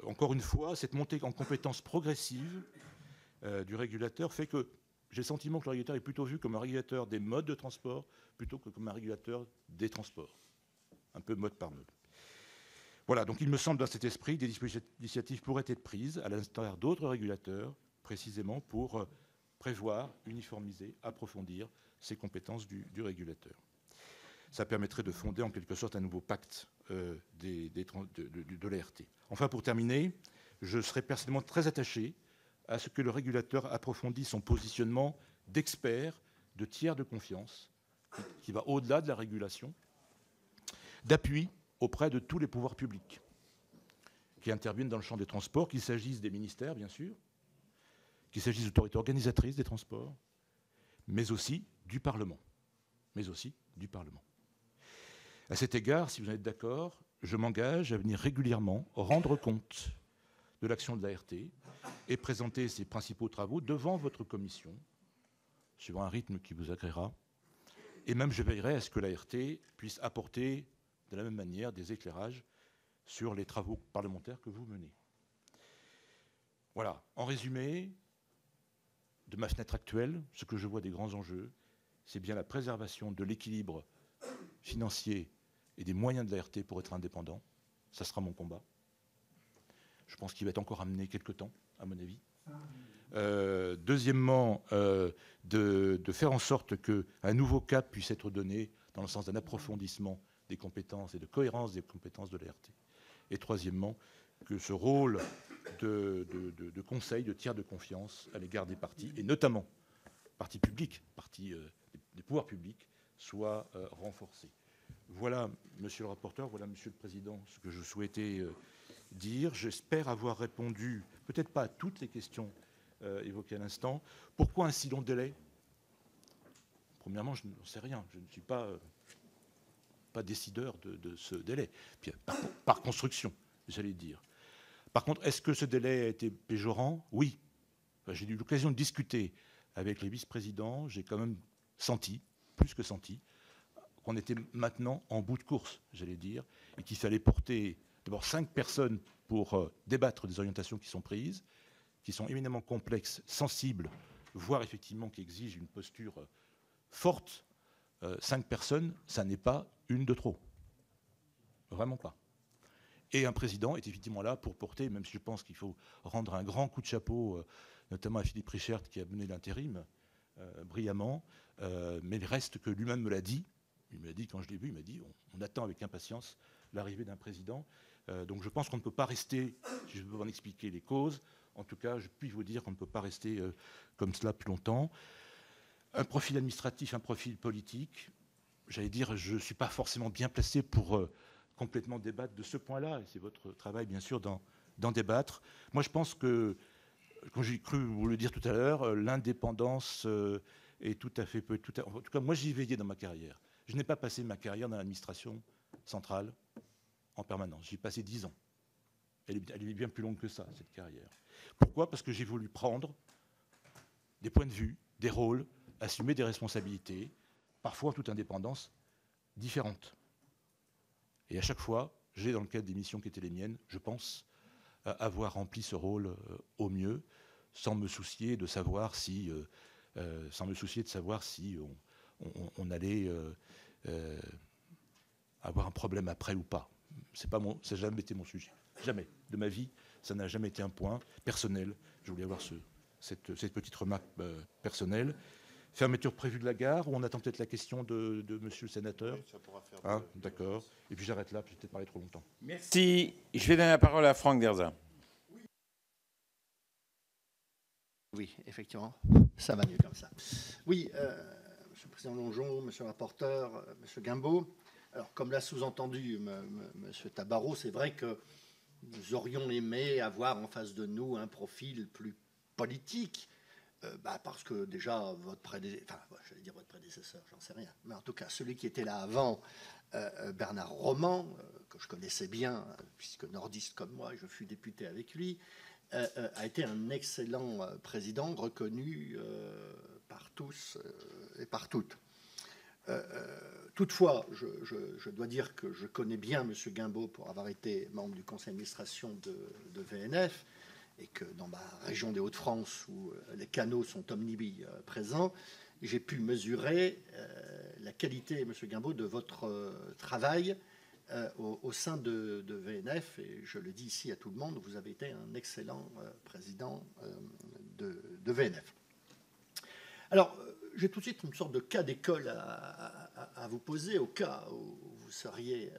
Encore une fois, cette montée en compétences progressive du régulateur fait que j'ai le sentiment que le régulateur est plutôt vu comme un régulateur des modes de transport plutôt que comme un régulateur des transports, un peu mode par mode. Voilà, donc il me semble dans cet esprit, des initiatives pourraient être prises à l'instar d'autres régulateurs, précisément pour prévoir, uniformiser, approfondir ces compétences du régulateur. Ça permettrait de fonder en quelque sorte un nouveau pacte de l'ART. Enfin, pour terminer, je serais personnellement très attaché à ce que le régulateur approfondisse son positionnement d'expert, de tiers de confiance, qui va au-delà de la régulation, d'appui auprès de tous les pouvoirs publics qui interviennent dans le champ des transports, qu'il s'agisse des ministères, bien sûr, qu'il s'agisse d'autorités organisatrices des transports, mais aussi du Parlement. À cet égard, si vous en êtes d'accord, je m'engage à venir régulièrement rendre compte de l'action de l'ART et présenter ses principaux travaux devant votre commission, suivant un rythme qui vous agréera. Et même, je veillerai à ce que l'ART puisse apporter de la même manière des éclairages sur les travaux parlementaires que vous menez. Voilà, en résumé, de ma fenêtre actuelle, ce que je vois des grands enjeux, c'est bien la préservation de l'équilibre financier et des moyens de l'ART pour être indépendant. Ça sera mon combat. Je pense qu'il va être encore amené quelque temps, à mon avis. Deuxièmement, de faire en sorte qu'un nouveau cap puisse être donné dans le sens d'un approfondissement des compétences et de cohérence des compétences de l'ART. Et troisièmement, que ce rôle de conseil, de tiers de confiance à l'égard des partis, et notamment partis publics, des pouvoirs publics, soit renforcé. Voilà, monsieur le rapporteur, voilà, monsieur le président, ce que je souhaitais dire. J'espère avoir répondu, peut-être pas à toutes les questions évoquées à l'instant. Pourquoi un si long délai? Premièrement, je n'en sais rien. Je ne suis pas décideur de ce délai. Puis, par construction, j'allais dire. Par contre, est-ce que ce délai a été péjorant? Oui. Enfin, j'ai eu l'occasion de discuter avec les vice-présidents. J'ai quand même senti, plus que senti, qu'on était maintenant en bout de course, j'allais dire, et qu'il fallait porter d'abord 5 personnes pour débattre des orientations qui sont prises, qui sont éminemment complexes, sensibles, voire effectivement qui exigent une posture forte. 5 personnes, ça n'est pas une de trop. Vraiment pas. Et un président est effectivement là pour porter, même si je pense qu'il faut rendre un grand coup de chapeau, notamment à Philippe Richert qui a mené l'intérim brillamment, mais il reste que lui-même me l'a dit. Il me l'a dit quand je l'ai vu, il m'a dit on attend avec impatience l'arrivée d'un président. Donc je pense qu'on ne peut pas rester, si je veux en expliquer les causes, en tout cas je puis vous dire qu'on ne peut pas rester comme cela plus longtemps. Un profil administratif, un profil politique, j'allais dire, je ne suis pas forcément bien placé pour complètement débattre de ce point-là, et c'est votre travail, bien sûr, d'en débattre. Moi, je pense que, comme j'ai cru vous le dire tout à l'heure, l'indépendance est tout à fait... en tout cas, moi, j'y veillais dans ma carrière. Je n'ai pas passé ma carrière dans l'administration centrale en permanence. J'y ai passé 10 ans. Elle est bien plus longue que ça, cette carrière. Pourquoi? Parce que j'ai voulu prendre des points de vue, des rôles, assumer des responsabilités, parfois en toute indépendance, différentes. Et à chaque fois, j'ai, dans le cadre des missions qui étaient les miennes, je pense, avoir rempli ce rôle au mieux, sans me soucier de savoir si, on allait avoir un problème après ou pas. Ça n'a jamais été mon sujet. Jamais. De ma vie, ça n'a jamais été un point personnel. Je voulais avoir cette petite remarque personnelle. Fermeture prévue de la gare, ou on attend peut-être la question de monsieur le sénateur. Oui, ça pourra faire d'accord. Et puis j'arrête là, j'ai peut-être parlé trop longtemps. Merci. Je vais donner la parole à Franck Derzat. Oui, effectivement, ça va mieux comme ça. Oui, Monsieur le Président Longeon, Monsieur le rapporteur, Monsieur Guimbaud. Alors, comme l'a sous-entendu Monsieur Tabarot, c'est vrai que nous aurions aimé avoir en face de nous un profil plus politique, parce que déjà votre prédécesseur, j'allais dire votre prédécesseur, j'en sais rien, mais en tout cas celui qui était là avant, Bernard Roman, que je connaissais bien, puisque nordiste comme moi, je fus député avec lui, a été un excellent président reconnu par tous et par toutes. Toutefois, je dois dire que je connais bien M. Guimbaud pour avoir été membre du conseil d'administration de VNF, et que dans ma région des Hauts-de-France, où les canaux sont omniprésents, j'ai pu mesurer la qualité, M. Guimbaud, de votre travail au sein de VNF, et je le dis ici à tout le monde, vous avez été un excellent président de VNF. Alors, j'ai tout de suite une sorte de cas d'école à vous poser, au cas où vous seriez,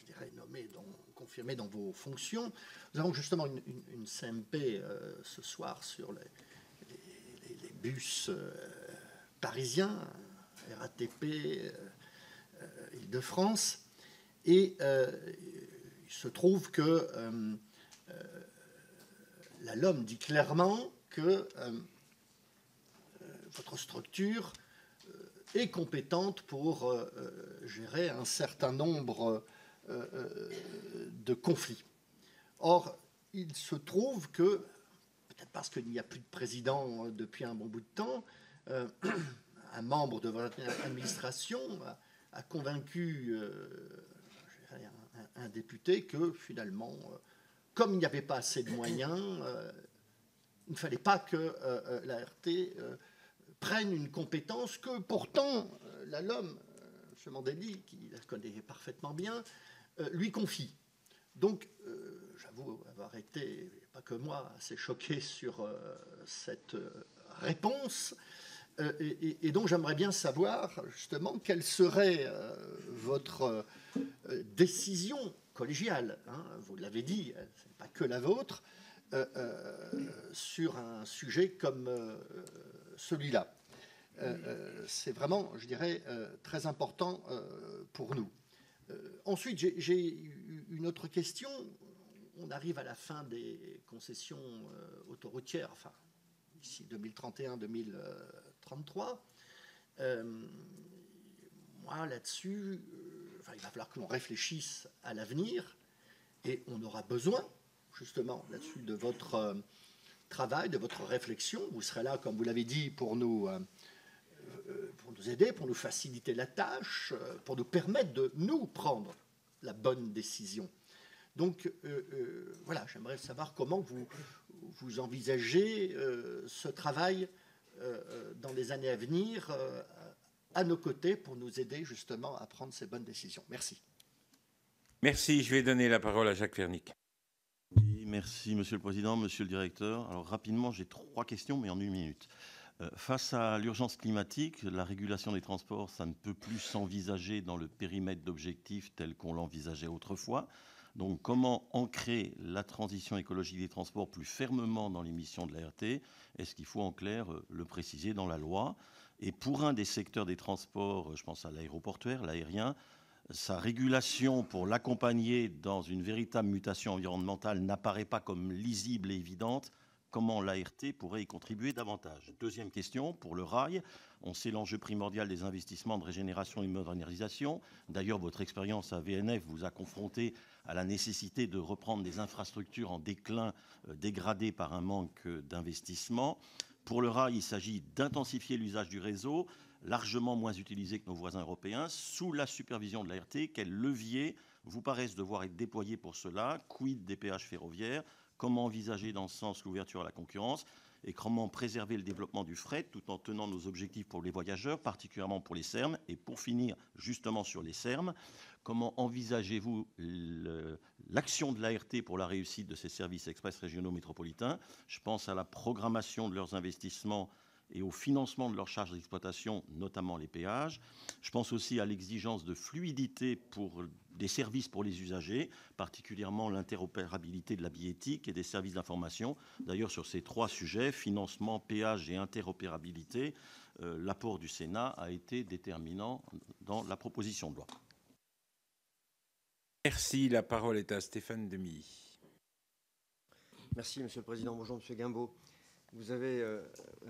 je dirais, nommé, confirmé dans vos fonctions. Nous avons justement une CMP ce soir sur les bus parisiens, RATP, Île-de-France. Et il se trouve que la LOM dit clairement que votre structure est compétente pour gérer un certain nombre de conflits. Or, il se trouve que, peut-être parce qu'il n'y a plus de président depuis un bon bout de temps, un membre de votre administration a convaincu un député que finalement, comme il n'y avait pas assez de moyens, il ne fallait pas que l'ART prenne une compétence que pourtant la LOM, M. Mandelli, qui la connaît parfaitement bien, lui confie. Donc, j'avoue avoir été, pas que moi, assez choqué sur cette réponse. Et donc, j'aimerais bien savoir, justement, quelle serait votre décision collégiale, hein, vous l'avez dit, ce n'est pas que la vôtre, sur un sujet comme celui-là. C'est vraiment, je dirais, très important pour nous. Ensuite, j'ai une autre question. On arrive à la fin des concessions autoroutières, enfin, d'ici 2031-2033. Moi, là-dessus, il va falloir que l'on réfléchisse à l'avenir, et on aura besoin, justement, là-dessus, de votre travail, de votre réflexion. Vous serez là, comme vous l'avez dit, pour nous aider, pour nous faciliter la tâche, pour nous permettre de nous prendre la bonne décision. Donc, voilà, j'aimerais savoir comment vous envisagez ce travail dans les années à venir à nos côtés pour nous aider justement à prendre ces bonnes décisions. Merci. Merci. Je vais donner la parole à Jacques Fernic. Oui, merci, Monsieur le Président, Monsieur le Directeur. Alors, rapidement, j'ai 3 questions, mais en 1 minute. Face à l'urgence climatique, la régulation des transports, ça ne peut plus s'envisager dans le périmètre d'objectifs tel qu'on l'envisageait autrefois. Donc, comment ancrer la transition écologique des transports plus fermement dans les missions de l'ART? Est-ce qu'il faut en clair le préciser dans la loi? Et pour un des secteurs des transports, je pense à l'aéroportuaire, l'aérien, sa régulation pour l'accompagner dans une véritable mutation environnementale n'apparaît pas comme lisible et évidente. Comment l'ART pourrait y contribuer davantage? Deuxième question, pour le rail, on sait l'enjeu primordial des investissements de régénération et de modernisation. D'ailleurs, votre expérience à VNF vous a confronté à la nécessité de reprendre des infrastructures en déclin dégradées par un manque d'investissement. Pour le rail, il s'agit d'intensifier l'usage du réseau, largement moins utilisée que nos voisins européens. Sous la supervision de l'ART, quels leviers vous paraissent devoir être déployés pour cela? Quid des péages ferroviaires? Comment envisager dans ce sens l'ouverture à la concurrence? Et comment préserver le développement du fret tout en tenant nos objectifs pour les voyageurs, particulièrement pour les SERM? Et pour finir, justement sur les SERM, comment envisagez-vous l'action de l'ART pour la réussite de ces services express régionaux métropolitains? Je pense à la programmation de leurs investissements et au financement de leurs charges d'exploitation, notamment les péages. Je pense aussi à l'exigence de fluidité pour des services pour les usagers, particulièrement l'interopérabilité de la billettique et des services d'information. D'ailleurs, sur ces trois sujets, financement, péage et interopérabilité, l'apport du Sénat a été déterminant dans la proposition de loi. Merci. La parole est à Stéphane Demilly. Merci, Monsieur le Président. Bonjour, Monsieur Guimbaud. Vous avez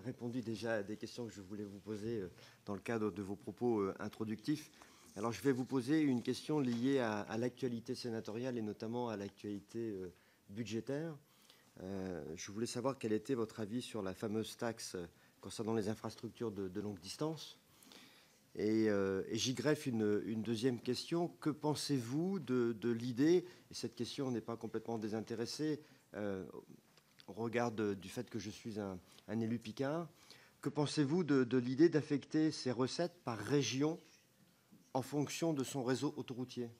répondu déjà à des questions que je voulais vous poser dans le cadre de vos propos introductifs. Alors, je vais vous poser une question liée à l'actualité sénatoriale et notamment à l'actualité budgétaire. Je voulais savoir quel était votre avis sur la fameuse taxe concernant les infrastructures de longue distance. Et j'y greffe une deuxième question. Que pensez-vous de l'idée, et cette question n'est pas complètement désintéressée, au regard du fait que je suis un élu picard, que pensez-vous de l'idée d'affecter ces recettes par région en fonction de son réseau autoroutier?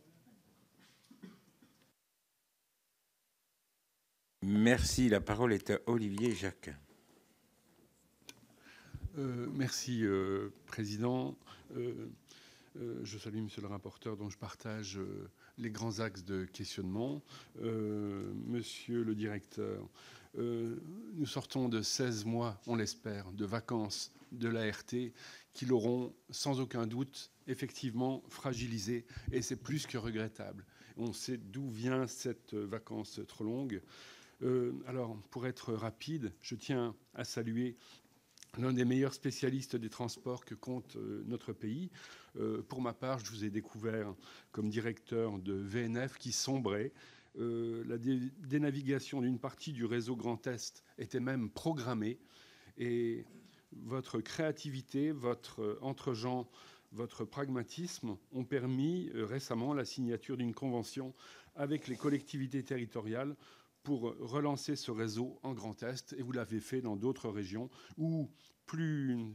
Merci. La parole est à Olivier Jacquin. Merci, Président. Je salue Monsieur le rapporteur, dont je partage les grands axes de questionnement. Monsieur le directeur, nous sortons de 16 mois, on l'espère, de vacances de l'ART qui l'auront sans aucun doute effectivement fragilisé, et c'est plus que regrettable. On sait d'où vient cette vacance trop longue. Alors, pour être rapide, je tiens à saluer l'un des meilleurs spécialistes des transports que compte notre pays. Pour ma part, je vous ai découvert comme directeur de VNF qui sombrait. La dénavigation d'une partie du réseau Grand Est était même programmée. Et votre créativité, votre entre-gens, votre pragmatisme ont permis récemment la signature d'une convention avec les collectivités territoriales pour relancer ce réseau en Grand Est, et vous l'avez fait dans d'autres régions où, de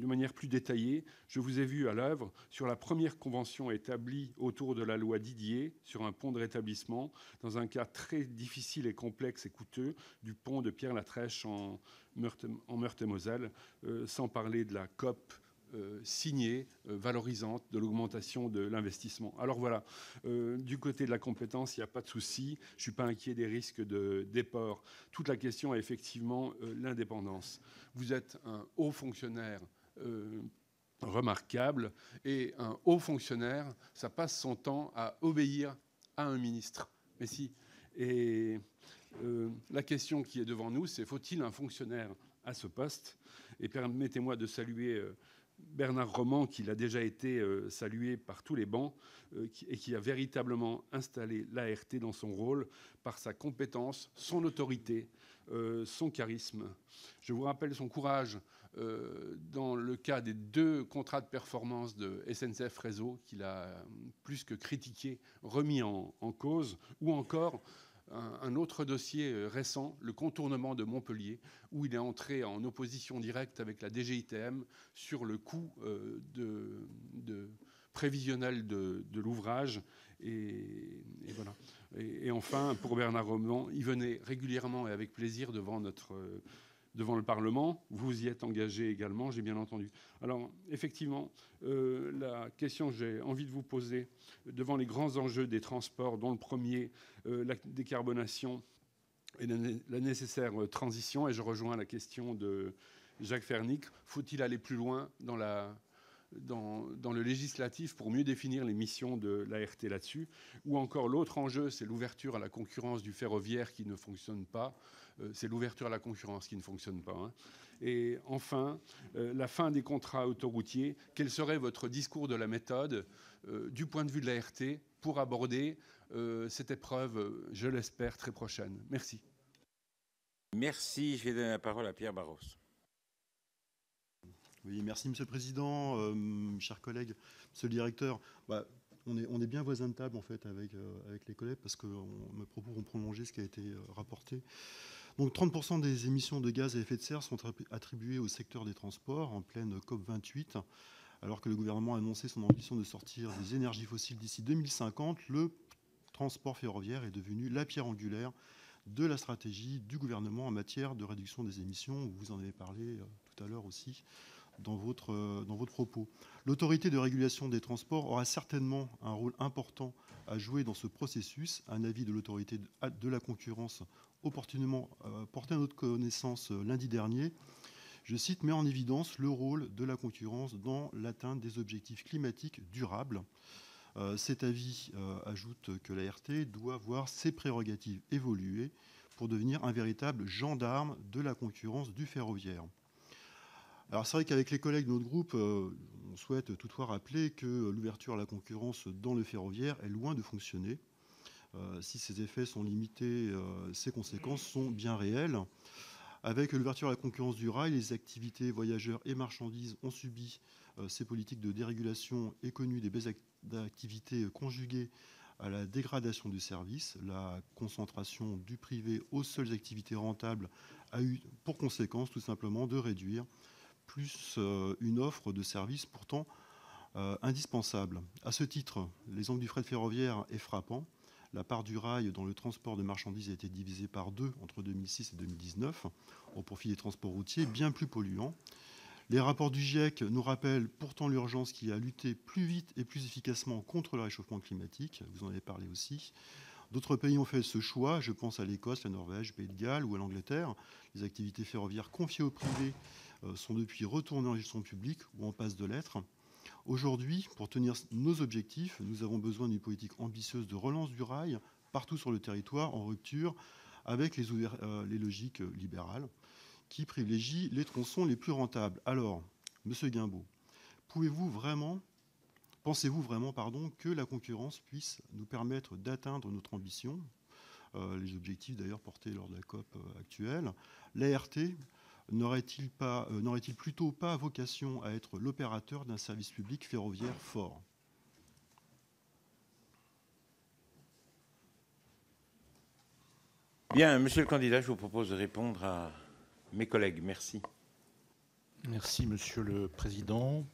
manière plus détaillée, je vous ai vu à l'œuvre sur la première convention établie autour de la loi Didier sur un pont de rétablissement, dans un cas très difficile et complexe et coûteux, du pont de Pierre-Latrèche en Meurthe-et-Moselle, sans parler de la COP signée, valorisante de l'augmentation de l'investissement. Alors voilà, du côté de la compétence, il n'y a pas de souci. Je ne suis pas inquiet des risques de déport. Toute la question est effectivement l'indépendance. Vous êtes un haut fonctionnaire remarquable, et un haut fonctionnaire, ça passe son temps à obéir à un ministre. Mais si. Et la question qui est devant nous, c'est: faut-il un fonctionnaire à ce poste? Et permettez-moi de saluer Bernard Roman, qui a déjà été salué par tous les bancs et qui a véritablement installé l'ART dans son rôle par sa compétence, son autorité, son charisme. Je vous rappelle son courage dans le cas des 2 contrats de performance de SNCF Réseau, qu'il a plus que critiqué, remis en cause, ou encore un autre dossier récent, le contournement de Montpellier, où il est entré en opposition directe avec la DGITM sur le coût prévisionnel de l'ouvrage. Et voilà. Et enfin, pour Bernard Roman, il venait régulièrement et avec plaisir devant le Parlement. Vous y êtes engagé également, j'ai bien entendu. Alors, effectivement, la question que j'ai envie de vous poser devant les grands enjeux des transports, dont le premier, la décarbonation et la nécessaire transition, et je rejoins la question de Jacques Fernic, faut-il aller plus loin dans le législatif pour mieux définir les missions de l'ART là-dessus? Ou encore, l'autre enjeu, c'est l'ouverture à la concurrence du ferroviaire qui ne fonctionne pas. C'est l'ouverture à la concurrence qui ne fonctionne pas. Hein. Et enfin, la fin des contrats autoroutiers. Quel serait votre discours de la méthode du point de vue de l'ART pour aborder cette épreuve, je l'espère, très prochaine? Merci. Merci. Je vais donner la parole à Pierre Barros. Oui, merci Monsieur le Président, chers collègues, Monsieur le Directeur. On est bien voisins de table en fait avec les collègues parce que mes propos vont prolonger ce qui a été rapporté. Donc 30% des émissions de gaz à effet de serre sont attribuées au secteur des transports en pleine COP28, alors que le gouvernement a annoncé son ambition de sortir des énergies fossiles d'ici 2050. Le transport ferroviaire est devenu la pierre angulaire de la stratégie du gouvernement en matière de réduction des émissions. Vous en avez parlé tout à l'heure aussi dans votre propos. L'autorité de régulation des transports aura certainement un rôle important à jouer dans ce processus. Un avis de l'autorité de la concurrence opportunément porté à notre connaissance lundi dernier, je cite, met en évidence le rôle de la concurrence dans l'atteinte des objectifs climatiques durables. Cet avis ajoute que l'ART doit voir ses prérogatives évoluer pour devenir un véritable gendarme de la concurrence du ferroviaire. Alors c'est vrai qu'avec les collègues de notre groupe, on souhaite toutefois rappeler que l'ouverture à la concurrence dans le ferroviaire est loin de fonctionner. Si ces effets sont limités, ces conséquences sont bien réelles. Avec l'ouverture à la concurrence du rail, les activités voyageurs et marchandises ont subi ces politiques de dérégulation et connu des baisses d'activité conjuguées à la dégradation du service. La concentration du privé aux seules activités rentables a eu pour conséquence tout simplement de réduire plus une offre de services pourtant indispensable. À ce titre, l'exemple du fret ferroviaire est frappant. La part du rail dans le transport de marchandises a été divisée par 2 entre 2006 et 2019 au profit des transports routiers bien plus polluants. Les rapports du GIEC nous rappellent pourtant l'urgence qu'il y a à lutter plus vite et plus efficacement contre le réchauffement climatique. Vous en avez parlé aussi. D'autres pays ont fait ce choix. Je pense à l'Écosse, la Norvège, le Pays de Galles ou à l'Angleterre. Les activités ferroviaires confiées au privé sont depuis retournées en gestion publique ou en passe de l'être. Aujourd'hui, pour tenir nos objectifs, nous avons besoin d'une politique ambitieuse de relance du rail partout sur le territoire, en rupture avec les logiques libérales qui privilégient les tronçons les plus rentables. Alors, Monsieur Guimbaud, pensez-vous vraiment que la concurrence puisse nous permettre d'atteindre notre ambition, les objectifs d'ailleurs portés lors de la COP actuelle? L'ART n'aurait-il plutôt pas vocation à être l'opérateur d'un service public ferroviaire fort? Bien, monsieur le candidat, je vous propose de répondre à mes collègues. Merci. Merci, Monsieur le Président.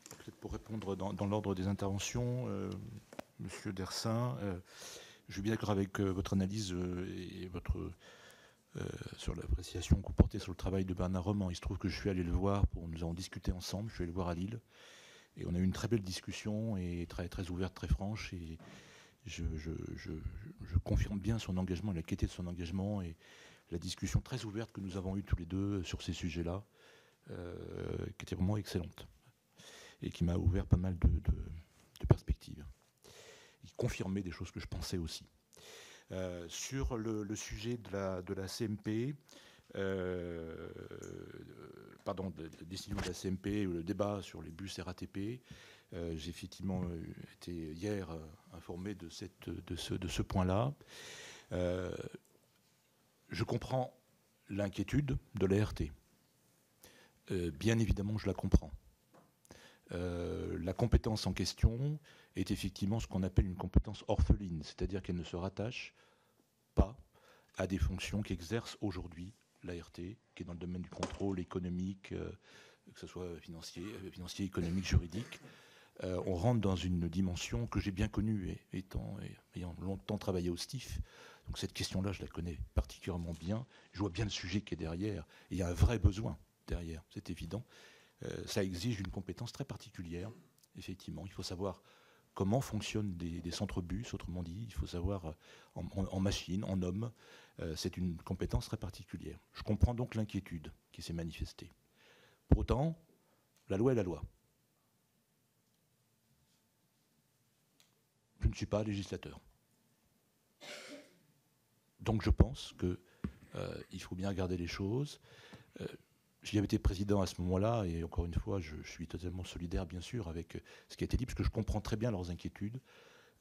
Peut-être pour répondre dans l'ordre des interventions, Monsieur Dersin, je suis bien d'accord avec votre analyse et votre sur l'appréciation que vous portez sur le travail de Bernard Roman. Il se trouve que je suis allé le voir, nous avons discuté ensemble, je suis allé le voir à Lille, et on a eu une très belle discussion, et très, très ouverte, très franche, et je confirme bien son engagement, la qualité de son engagement, et la discussion très ouverte que nous avons eue tous les deux sur ces sujets-là, qui était vraiment excellente, et qui m'a ouvert pas mal de perspectives, et qui confirmait des choses que je pensais aussi. Sur le sujet de la CMP, pardon, de la décision de la CMP, le débat sur les bus RATP, j'ai effectivement été hier informé de ce point-là. Je comprends l'inquiétude de l'ART. Bien évidemment, je la comprends. La compétence en question est effectivement ce qu'on appelle une compétence orpheline, c'est-à-dire qu'elle ne se rattache pas à des fonctions qu'exerce aujourd'hui l'ART, qui est dans le domaine du contrôle économique, que ce soit financier, économique, juridique. On rentre dans une dimension que j'ai bien connue, ayant longtemps travaillé au STIF. Donc cette question-là, je la connais particulièrement bien. Je vois bien le sujet qui est derrière. Et il y a un vrai besoin derrière, c'est évident. Ça exige une compétence très particulière, effectivement. Il faut savoir comment fonctionnent des centres bus, autrement dit. Il faut savoir en machine, en homme. C'est une compétence très particulière. Je comprends donc l'inquiétude qui s'est manifestée. Pour autant, la loi est la loi. Je ne suis pas législateur. Donc je pense qu'il faut bien regarder les choses. J'y avais été président à ce moment-là, et encore une fois, je suis totalement solidaire, bien sûr, avec ce qui a été dit, parce que je comprends très bien leurs inquiétudes.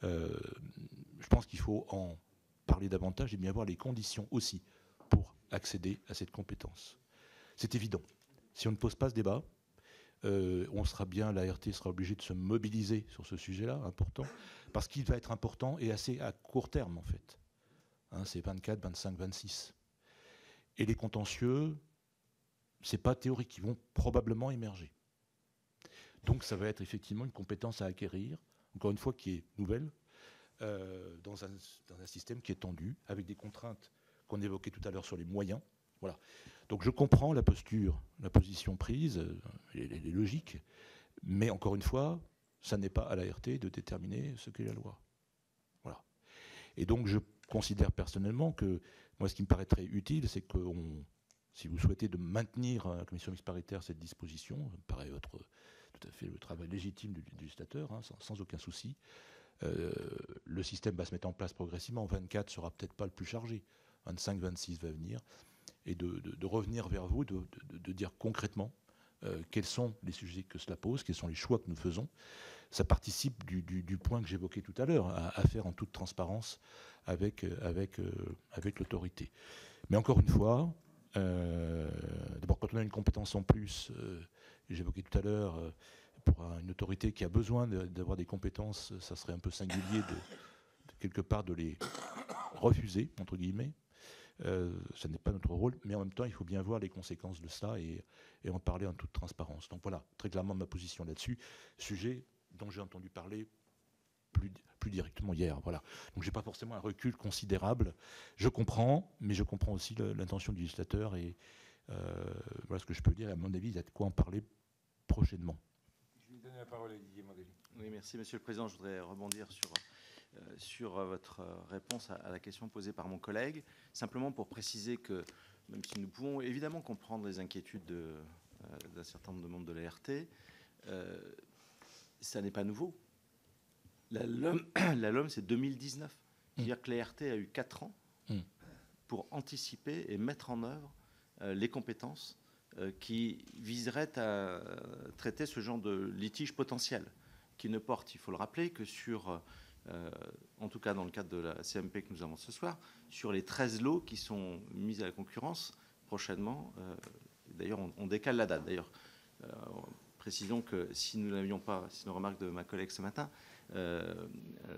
Je pense qu'il faut en parler davantage et bien voir les conditions aussi pour accéder à cette compétence. C'est évident. Si on ne pose pas ce débat, on sera bien, l'ART sera obligée de se mobiliser sur ce sujet-là, important, parce qu'il va être important et assez à court terme, en fait. Hein, c'est 24, 25, 26. Et les contentieux, c'est pas théorique, ils vont probablement émerger. Donc ça va être effectivement une compétence à acquérir, encore une fois, qui est nouvelle, dans un système qui est tendu, avec des contraintes qu'on évoquait tout à l'heure sur les moyens. Voilà. Donc je comprends la position prise, elle est logique, mais encore une fois, ça n'est pas à l'ART de déterminer ce qu'est la loi. Voilà. Et donc je considère personnellement que, moi ce qui me paraîtrait utile, c'est que si vous souhaitez de maintenir à la commission mixte paritaire cette disposition, ça me paraît être tout à fait le travail légitime du législateur, hein, sans aucun souci. Le système va se mettre en place progressivement. 24 sera peut-être pas le plus chargé. 25, 26 va venir. Et de revenir vers vous, de dire concrètement quels sont les sujets que cela pose, quels sont les choix que nous faisons. Ça participe du point que j'évoquais tout à l'heure, à faire en toute transparence avec l'autorité. Mais encore une fois, d'abord, quand on a une compétence en plus, j'évoquais tout à l'heure, pour une autorité qui a besoin d'avoir des compétences, ça serait un peu singulier de quelque part de les refuser, entre guillemets. Ce n'est pas notre rôle, mais en même temps, il faut bien voir les conséquences de cela et en parler en toute transparence. Donc voilà, très clairement ma position là-dessus, sujet dont j'ai entendu parler plus directement hier. Voilà. Donc j'ai pas forcément un recul considérable. Je comprends, mais je comprends aussi l'intention du législateur et voilà ce que je peux dire. À mon avis, il y a de quoi en parler prochainement. Je vais donner la parole à Didier Mandelli. Oui, merci Monsieur le Président. Je voudrais rebondir sur votre réponse à la question posée par mon collègue, simplement pour préciser que, même si nous pouvons évidemment comprendre les inquiétudes d'un certain nombre de membres de l'ART, ça n'est pas nouveau. La LOM, c'est 2019. C'est-à-dire que l'ART a eu 4 ans pour anticiper et mettre en œuvre les compétences qui viseraient à traiter ce genre de litige potentiel, qui ne porte, il faut le rappeler, que sur... en tout cas dans le cadre de la CMP que nous avons ce soir, sur les 13 lots qui sont mis à la concurrence prochainement. D'ailleurs, on décale la date. D'ailleurs, précisons que si nous n'avions pas, c'est une remarque de ma collègue ce matin,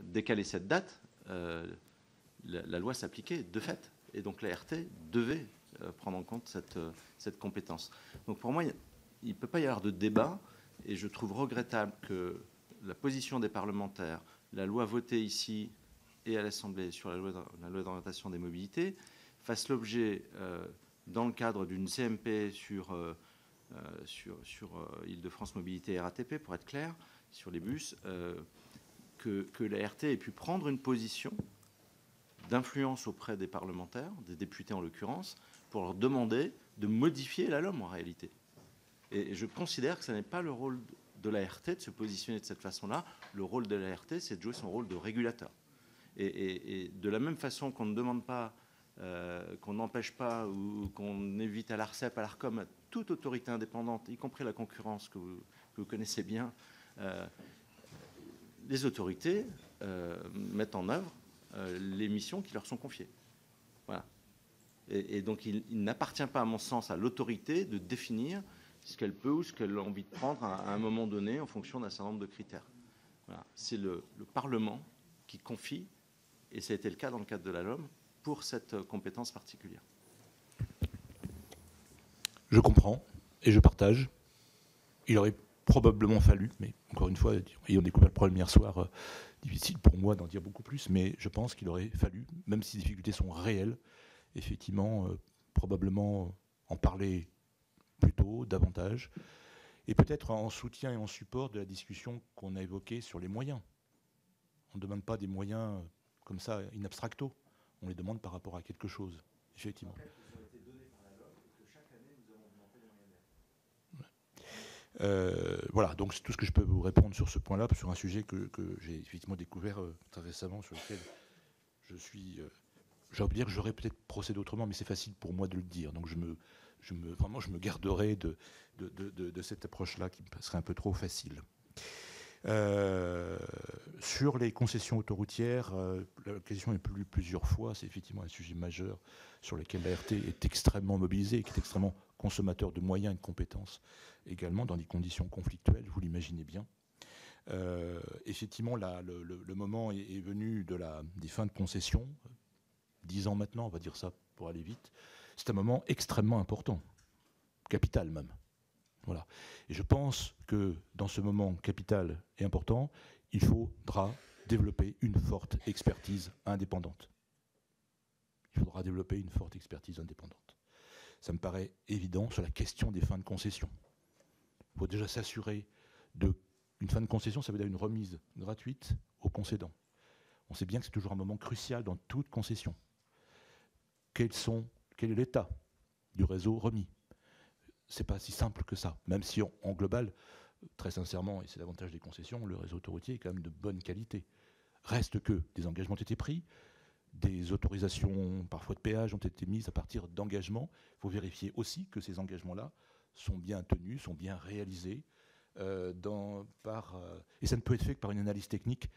décaler cette date, la loi s'appliquait de fait. Et donc l'ART devait prendre en compte cette compétence. Donc pour moi, il ne peut pas y avoir de débat, et je trouve regrettable que la position des parlementaires, la loi votée ici et à l'Assemblée sur la loi d'orientation des mobilités fasse l'objet, dans le cadre d'une CMP sur Île-de-France Mobilité RATP, pour être clair, sur les bus, que l'ART ait pu prendre une position d'influence auprès des parlementaires, des députés en l'occurrence, pour leur demander de modifier la LOM en réalité. Et je considère que ce n'est pas le rôle de l'ART de se positionner de cette façon-là. Le rôle de l'ART, c'est de jouer son rôle de régulateur. Et de la même façon qu'on ne demande pas, qu'on n'empêche pas ou qu'on évite à l'ARCEP, à l'ARCOM, à toute autorité indépendante, y compris la concurrence que vous connaissez bien, les autorités mettent en œuvre les missions qui leur sont confiées. Voilà. Et donc il n'appartient pas, à mon sens, à l'autorité de définir ce qu'elle peut ou ce qu'elle a envie de prendre à un moment donné en fonction d'un certain nombre de critères. Voilà. C'est le Parlement qui confie, et ça a été le cas dans le cadre de la LOM, pour cette compétence particulière. Je comprends et je partage. Il aurait probablement fallu, mais encore une fois, ayant découvert le problème hier soir, difficile pour moi d'en dire beaucoup plus, mais je pense qu'il aurait fallu, même si les difficultés sont réelles, effectivement, probablement en parler plus tôt, davantage, et peut-être en soutien et en support de la discussion qu'on a évoquée sur les moyens. On ne demande pas des moyens comme ça, in abstracto, on les demande par rapport à quelque chose, effectivement. Voilà, donc c'est tout ce que je peux vous répondre sur ce point-là, sur un sujet que j'ai effectivement découvert très récemment, sur lequel je suis... j'ai envie de dire que j'aurais peut-être procédé autrement, mais c'est facile pour moi de le dire. Donc vraiment, je me garderai de cette approche-là qui me serait un peu trop facile. Sur les concessions autoroutières, la question est plusieurs fois, c'est effectivement un sujet majeur sur lequel l'ART est extrêmement mobilisée, qui est extrêmement consommateur de moyens et de compétences également, dans des conditions conflictuelles, vous l'imaginez bien. Effectivement, le moment est venu des fins de concession, 10 ans maintenant, on va dire ça pour aller vite. C'est un moment extrêmement important, capital même. Voilà. Et je pense que dans ce moment capital et important, il faudra développer une forte expertise indépendante. Il faudra développer une forte expertise indépendante. Ça me paraît évident sur la question des fins de concession. Il faut déjà s'assurer une fin de concession, ça veut dire une remise gratuite aux concédants. On sait bien que c'est toujours un moment crucial dans toute concession. Quel est l'état du réseau remis? C'est pas si simple que ça, même si en global, très sincèrement, et c'est l'avantage des concessions, le réseau autoroutier est quand même de bonne qualité. Reste que des engagements ont été pris, des autorisations parfois de péage ont été mises à partir d'engagements. Il faut vérifier aussi que ces engagements-là sont bien tenus, sont bien réalisés, et ça ne peut être fait que par une analyse technique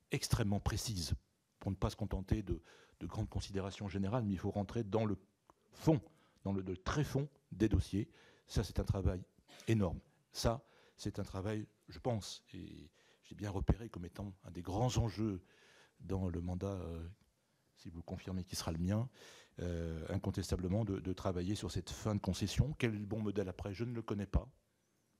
extrêmement précise, pour ne pas se contenter de grandes considérations générales, mais il faut rentrer dans le fond, dans le très fond des dossiers. Ça, c'est un travail énorme. Ça, c'est un travail, je pense, et j'ai bien repéré comme étant un des grands enjeux dans le mandat, si vous confirmez, qui sera le mien, incontestablement, de travailler sur cette fin de concession. Quel est le bon modèle après? Je ne le connais pas.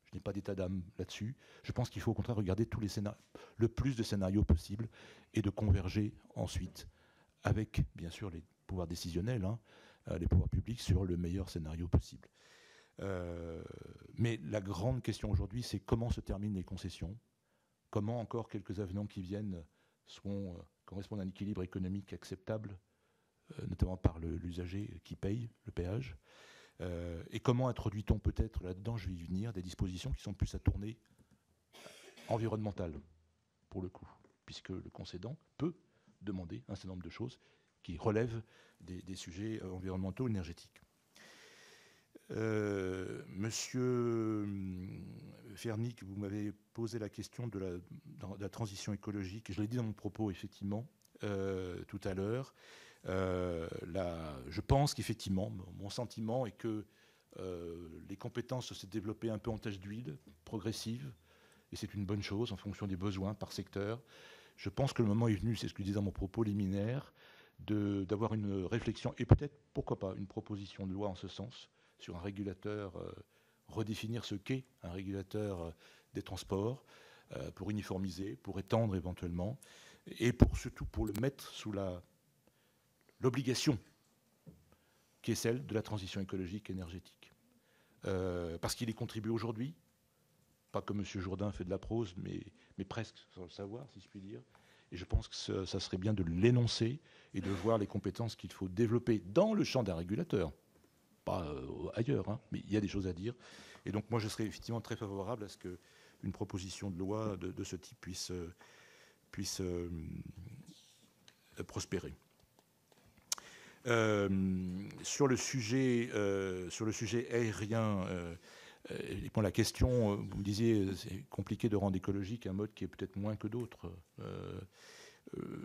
Je n'ai pas d'état d'âme là-dessus. Je pense qu'il faut au contraire regarder tous les scénarios, le plus de scénarios possibles, et de converger ensuite avec, bien sûr, les pouvoirs décisionnels, les pouvoirs publics, sur le meilleur scénario possible. Mais la grande question aujourd'hui, c'est comment se terminent les concessions, comment encore quelques avenants qui viennent correspondent à un équilibre économique acceptable, notamment par l'usager qui paye le péage, et comment introduit-on peut-être là-dedans, je vais y venir, des dispositions qui sont plus à tourner environnementale, pour le coup, puisque le concédant peut demander un certain nombre de choses qui relèvent des sujets environnementaux énergétiques. Monsieur Fernic, vous m'avez posé la question de la transition écologique. Je l'ai dit dans mon propos, effectivement, tout à l'heure. Je pense qu'effectivement, mon sentiment est que les compétences se développer un peu en tâche d'huile, progressive, et c'est une bonne chose en fonction des besoins par secteur. Je pense que le moment est venu, c'est ce que je disais dans mon propos liminaire, d'avoir une réflexion, et peut-être, pourquoi pas, une proposition de loi en ce sens, sur un régulateur, redéfinir ce qu'est un régulateur des transports, pour uniformiser, pour étendre éventuellement, et surtout pour le mettre sous l'obligation qui est celle de la transition écologique et énergétique. Parce qu'il y contribue aujourd'hui, pas comme M. Jourdain fait de la prose, mais presque sans le savoir, si je puis dire. Et je pense que ça serait bien de l'énoncer et de voir les compétences qu'il faut développer dans le champ d'un régulateur, pas ailleurs, mais il y a des choses à dire. Et donc moi, je serais effectivement très favorable à ce qu'une proposition de loi de ce type puisse prospérer. Sur le sujet aérien, la question, vous me disiez, c'est compliqué de rendre écologique un mode qui est peut-être moins que d'autres.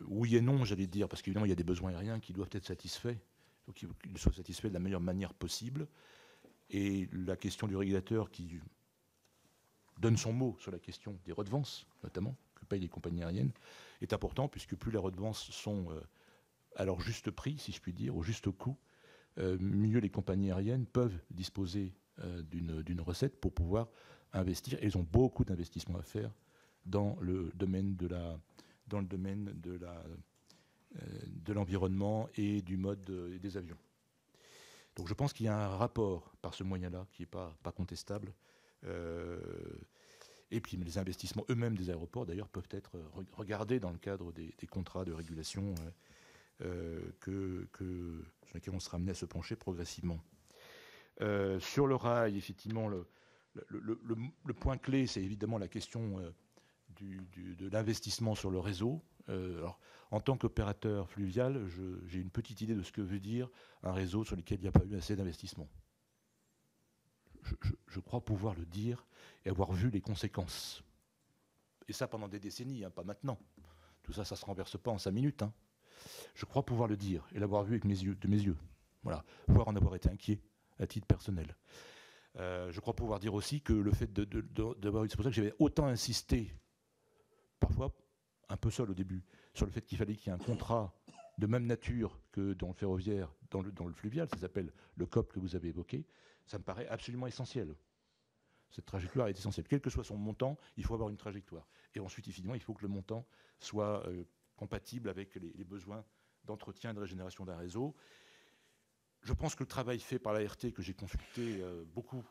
Oui et non, j'allais dire, parce qu'évidemment, il y a des besoins aériens qui doivent être satisfaits, donc qu'ils soient satisfaits de la meilleure manière possible. Et la question du régulateur qui donne son mot sur la question des redevances, notamment, que payent les compagnies aériennes, est important, puisque plus les redevances sont à leur juste prix, si je puis dire, au juste coût, mieux les compagnies aériennes peuvent disposer d'une recette pour pouvoir investir. Et elles ont beaucoup d'investissements à faire dans le domaine de l'environnement et du mode des avions. Donc je pense qu'il y a un rapport par ce moyen-là qui n'est pas contestable. Et puis les investissements eux-mêmes des aéroports, d'ailleurs, peuvent être regardés dans le cadre des contrats de régulation sur lesquels on sera amené à se pencher progressivement. Sur le rail, effectivement, le point clé, c'est évidemment la question de l'investissement sur le réseau. Alors, en tant qu'opérateur fluvial, j'ai une petite idée de ce que veut dire un réseau sur lequel il n'y a pas eu assez d'investissement. Je crois pouvoir le dire et avoir vu les conséquences. Et ça pendant des décennies, pas maintenant. Tout ça, ça ne se renverse pas en 5 minutes. Je crois pouvoir le dire et l'avoir vu avec de mes yeux. Voilà, voire en avoir été inquiet à titre personnel. Je crois pouvoir dire aussi que le fait d'avoir... C'est pour ça que j'avais autant insisté, parfois un peu seul au début, sur le fait qu'il fallait qu'il y ait un contrat de même nature que dans le ferroviaire, dans le fluvial, ça s'appelle le COP que vous avez évoqué. Ça me paraît absolument essentiel. Cette trajectoire est essentielle. Quel que soit son montant, il faut avoir une trajectoire. Et ensuite, évidemment, il faut que le montant soit compatible avec les besoins d'entretien et de régénération d'un réseau. Je pense que le travail fait par l'ART, que j'ai consulté beaucoup,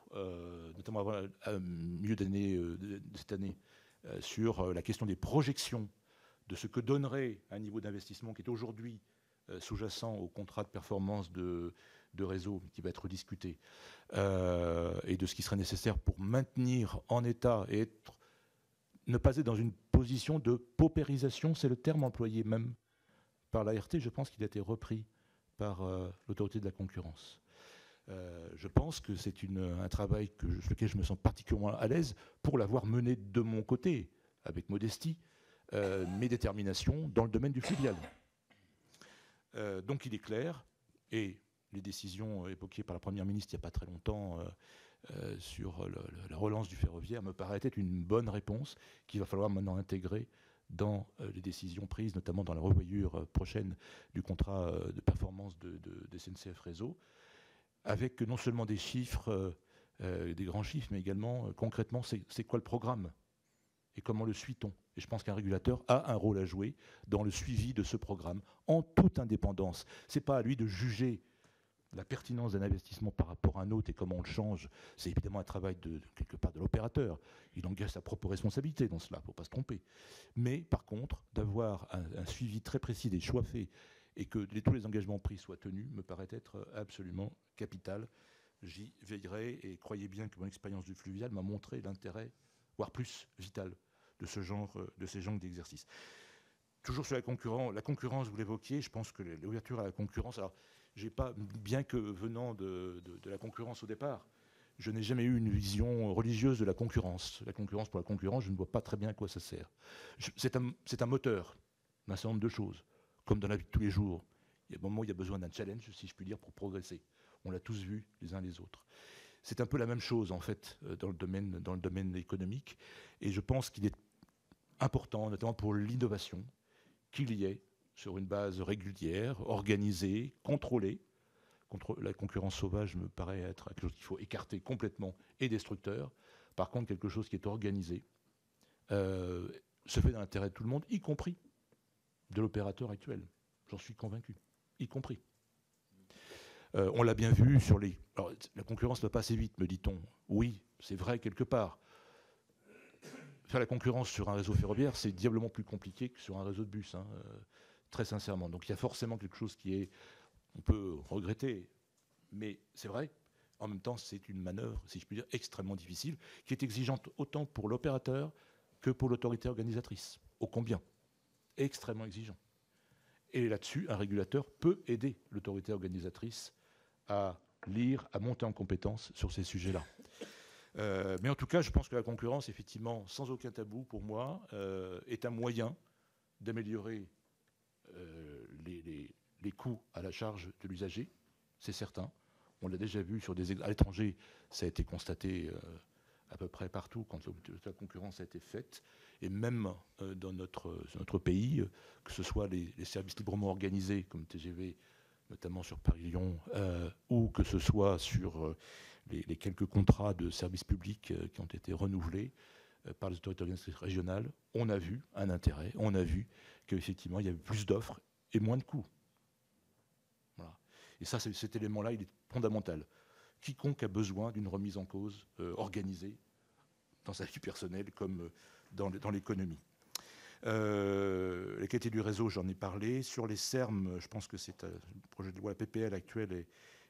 notamment avant milieu d'année de cette année, sur la question des projections de ce que donnerait un niveau d'investissement qui est aujourd'hui sous-jacent au contrat de performance de réseau qui va être discuté, et de ce qui serait nécessaire pour maintenir en état et ne pas être dans une position de paupérisation, c'est le terme employé même par l'ART, je pense qu'il a été repris par l'autorité de la concurrence. Je pense que c'est un travail sur lequel je me sens particulièrement à l'aise pour l'avoir mené de mon côté, avec modestie, mes déterminations dans le domaine du fluvial. Donc il est clair, et les décisions évoquées par la Première ministre il n'y a pas très longtemps sur la relance du ferroviaire me paraît être une bonne réponse qu'il va falloir maintenant intégrer dans les décisions prises, notamment dans la revoyure prochaine du contrat de performance de SNCF Réseau, avec non seulement des chiffres, des grands chiffres, mais également concrètement, c'est quoi le programme et comment le suit-on. Et je pense qu'un régulateur a un rôle à jouer dans le suivi de ce programme, en toute indépendance. Ce n'est pas à lui de juger la pertinence d'un investissement par rapport à un autre et comment on le change. C'est évidemment un travail quelque part de l'opérateur. Il engage sa propre responsabilité dans cela, il ne faut pas se tromper. Mais par contre, d'avoir un suivi très précis des choix faits et que tous les engagements pris soient tenus, me paraît être absolument capital. J'y veillerai et croyez bien que mon expérience du fluvial m'a montré l'intérêt, voire plus vital, de ces genres d'exercices. Toujours sur la concurrence, vous l'évoquiez, je pense que l'ouverture à la concurrence, alors bien que venant de la concurrence au départ, je n'ai jamais eu une vision religieuse de la concurrence. La concurrence pour la concurrence, je ne vois pas très bien à quoi ça sert. C'est un moteur d'un certain nombre de choses, comme dans la vie de tous les jours. Il y a un moment où il y a besoin d'un challenge, si je puis dire, pour progresser. On l'a tous vu les uns les autres. C'est un peu la même chose, en fait, dans le domaine économique. Et je pense qu'il est important, notamment pour l'innovation, qu'il y ait, sur une base régulière, organisée, contrôlée. La concurrence sauvage me paraît être quelque chose qu'il faut écarter complètement et destructeur. Par contre, quelque chose qui est organisé se fait dans l'intérêt de tout le monde, y compris de l'opérateur actuel. J'en suis convaincu, y compris. On l'a bien vu sur les... Alors, la concurrence va pas assez vite, me dit-on. Oui, c'est vrai quelque part. Faire la concurrence sur un réseau ferroviaire, c'est diablement plus compliqué que sur un réseau de bus, très sincèrement. Donc il y a forcément quelque chose on peut regretter, mais c'est vrai. En même temps, c'est une manœuvre, si je puis dire, extrêmement difficile, qui est exigeante autant pour l'opérateur que pour l'autorité organisatrice. Ô combien. Extrêmement exigeant. Et là-dessus, un régulateur peut aider l'autorité organisatrice à lire, à monter en compétence sur ces sujets-là. Mais en tout cas, je pense que la concurrence, effectivement, sans aucun tabou pour moi, est un moyen d'améliorer les coûts à la charge de l'usager, c'est certain. On l'a déjà vu à l'étranger, ça a été constaté à peu près partout quand la concurrence a été faite, et même dans notre pays, que ce soit les services librement organisés comme TGV, notamment sur Paris-Lyon, ou que ce soit sur les quelques contrats de services publics qui ont été renouvelés par les autorités organisatrices régionales, on a vu un intérêt, on a vu qu'effectivement il y avait plus d'offres et moins de coûts. Voilà. Et ça, cet élément-là, il est fondamental. Quiconque a besoin d'une remise en cause organisée dans sa vie personnelle comme dans l'économie. La qualité du réseau, j'en ai parlé. Sur les SERM, je pense que c'est un projet de loi, la PPL actuelle,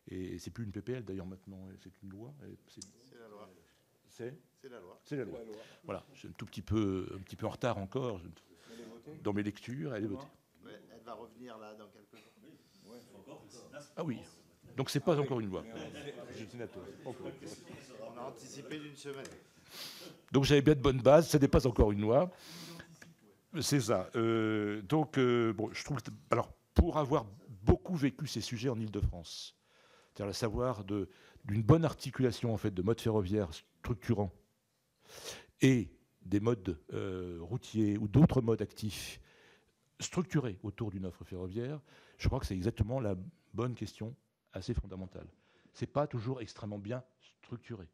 et c'est plus une PPL d'ailleurs maintenant, c'est une loi. C'est la loi. C'est la loi. C'est la loi. Voilà, je suis un petit peu en retard encore dans mes lectures. Elle est votée. Ouais, elle va revenir là dans quelques jours. Ah oui. Donc c'est pas encore une loi. On a anticipé d'une semaine. Donc j'avais bien de bonnes bases, ce n'est pas encore une loi. C'est ça. Bon, je trouve... Alors, pour avoir beaucoup vécu ces sujets en Île-de-France, c'est-à-dire savoir de d'une bonne articulation en fait, de modes ferroviaires structurants et des modes routiers ou d'autres modes actifs structurés autour d'une offre ferroviaire, je crois que c'est exactement la bonne question, assez fondamentale. Ce n'est pas toujours extrêmement bien structuré.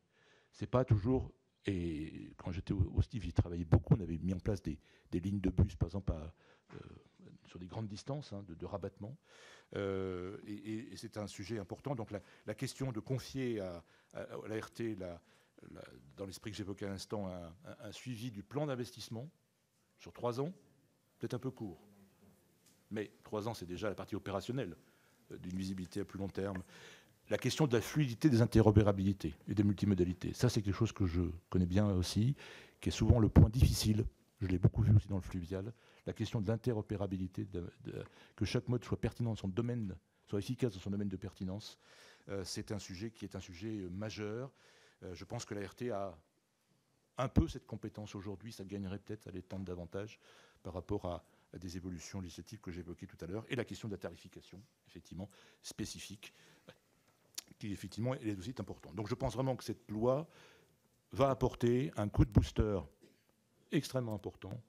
C'est pas toujours... Et quand j'étais au STIF, j'y travaillais beaucoup. On avait mis en place des lignes de bus, par exemple, sur des grandes distances de rabattement. Et c'est un sujet important. Donc la question de confier à l'ART, dans l'esprit que j'évoquais à l'instant, un suivi du plan d'investissement sur 3 ans, peut-être un peu court. Mais 3 ans, c'est déjà la partie opérationnelle d'une visibilité à plus long terme. La question de la fluidité des interopérabilités et des multimodalités, ça c'est quelque chose que je connais bien aussi, qui est souvent le point difficile, je l'ai beaucoup vu aussi dans le fluvial, la question de l'interopérabilité, que chaque mode soit pertinent dans son domaine, soit efficace dans son domaine de pertinence, c'est un sujet qui est un sujet majeur. Je pense que l'ART a un peu cette compétence aujourd'hui, ça gagnerait peut-être à l'étendre davantage par rapport à des évolutions législatives que j'évoquais tout à l'heure, et la question de la tarification, effectivement, spécifique, qui effectivement est aussi important. Donc je pense vraiment que cette loi va apporter un coup de booster extrêmement important,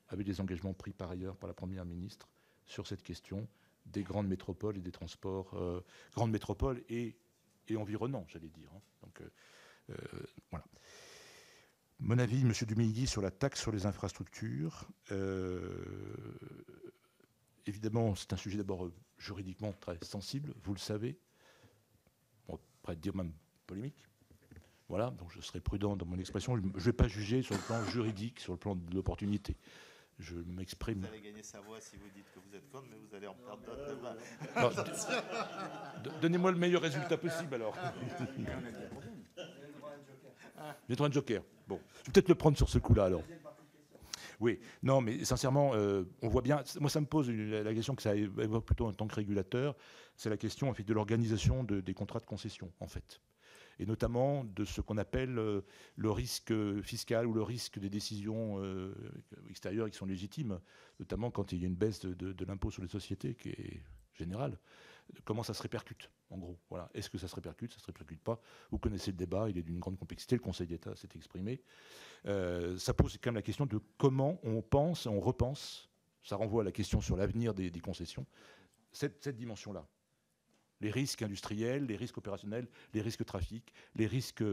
avec des engagements pris par ailleurs par la Première ministre sur cette question des grandes métropoles et des transports, grandes métropoles et environnants, j'allais dire. Donc voilà. Mon avis, M. Duménil, sur la taxe sur les infrastructures. Évidemment, c'est un sujet d'abord juridiquement très sensible, vous le savez. On pourrait dire même polémique. Voilà, donc je serai prudent dans mon expression. Je ne vais pas juger sur le plan juridique, sur le plan de l'opportunité. Je m'exprime. Vous allez gagner sa voix si vous dites que vous êtes contre, mais vous allez en perdre d'autres demain. Donnez-moi le meilleur résultat possible alors. J'ai droit à un joker. Bon, je vais peut-être le prendre sur ce coup-là alors. Oui, non, mais sincèrement, on voit bien. Moi, ça me pose la question que ça évoque plutôt en tant que régulateur, c'est la question en fait, de l'organisation des contrats de concession, en fait, et notamment de ce qu'on appelle le risque fiscal ou le risque des décisions extérieures qui sont légitimes, notamment quand il y a une baisse de l'impôt sur les sociétés qui est générale. Comment ça se répercute, en gros. Voilà. Est-ce que ça se répercute, ça ne se répercute pas? Vous connaissez le débat, il est d'une grande complexité, le Conseil d'État s'est exprimé. Ça pose quand même la question de comment on pense, on repense, ça renvoie à la question sur l'avenir des concessions, cette dimension-là. Les risques industriels, les risques opérationnels, les risques trafic, les risques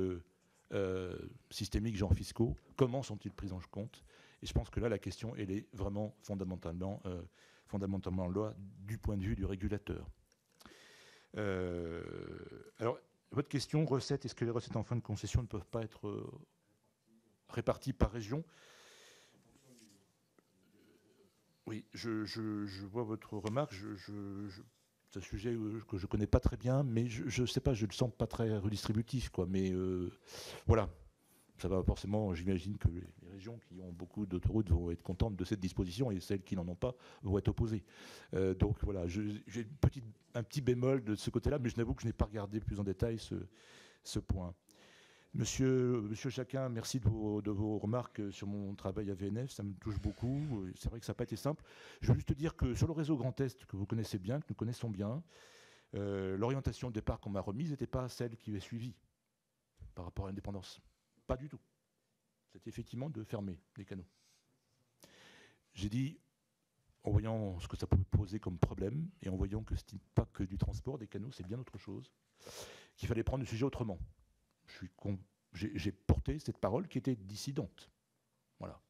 systémiques, genre fiscaux, comment sont-ils pris en compte? Et je pense que là, la question, elle est vraiment fondamentalement là du point de vue du régulateur. Alors, votre question, recettes, est-ce que les recettes en fin de concession ne peuvent pas être réparties par région? Oui, je vois votre remarque. C'est un sujet que je ne connais pas très bien, mais je ne sais pas, je ne le sens pas très redistributif, quoi. Mais voilà, ça va forcément, j'imagine que les régions qui ont beaucoup d'autoroutes vont être contentes de cette disposition et celles qui n'en ont pas vont être opposées. Donc voilà, j'ai un petit bémol de ce côté-là, mais je n'avoue que je n'ai pas regardé plus en détail ce point. Monsieur Jacquin, merci de vos remarques sur mon travail à VNF, ça me touche beaucoup. C'est vrai que ça n'a pas été simple. Je veux juste dire que sur le réseau Grand Est, que vous connaissez bien, que nous connaissons bien, l'orientation de départ qu'on m'a remise n'était pas celle qui est suivie par rapport à l'indépendance. Pas du tout. C'était effectivement de fermer les canaux. J'ai dit, en voyant ce que ça pouvait poser comme problème, et en voyant que ce n'est pas que du transport, des canaux, c'est bien autre chose, qu'il fallait prendre le sujet autrement. J'ai porté cette parole qui était dissidente. Voilà.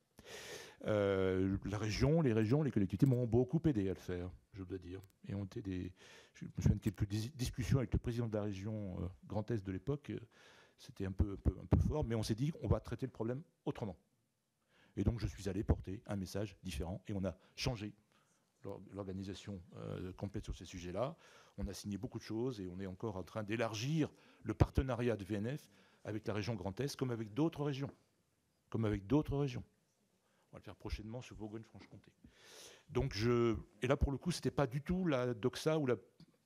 La région, les collectivités m'ont beaucoup aidé à le faire, je dois dire. Et je me souviens de quelques discussions avec le président de la région Grand Est de l'époque. C'était un peu fort, mais on s'est dit on va traiter le problème autrement. Et donc je suis allé porter un message différent et on a changé l'organisation complète sur ces sujets-là. On a signé beaucoup de choses et on est encore en train d'élargir le partenariat de VNF avec la région Grand Est comme avec d'autres régions. On va le faire prochainement sur Bourgogne-Franche-Comté. Donc et là pour le coup, c'était pas du tout la doxa ou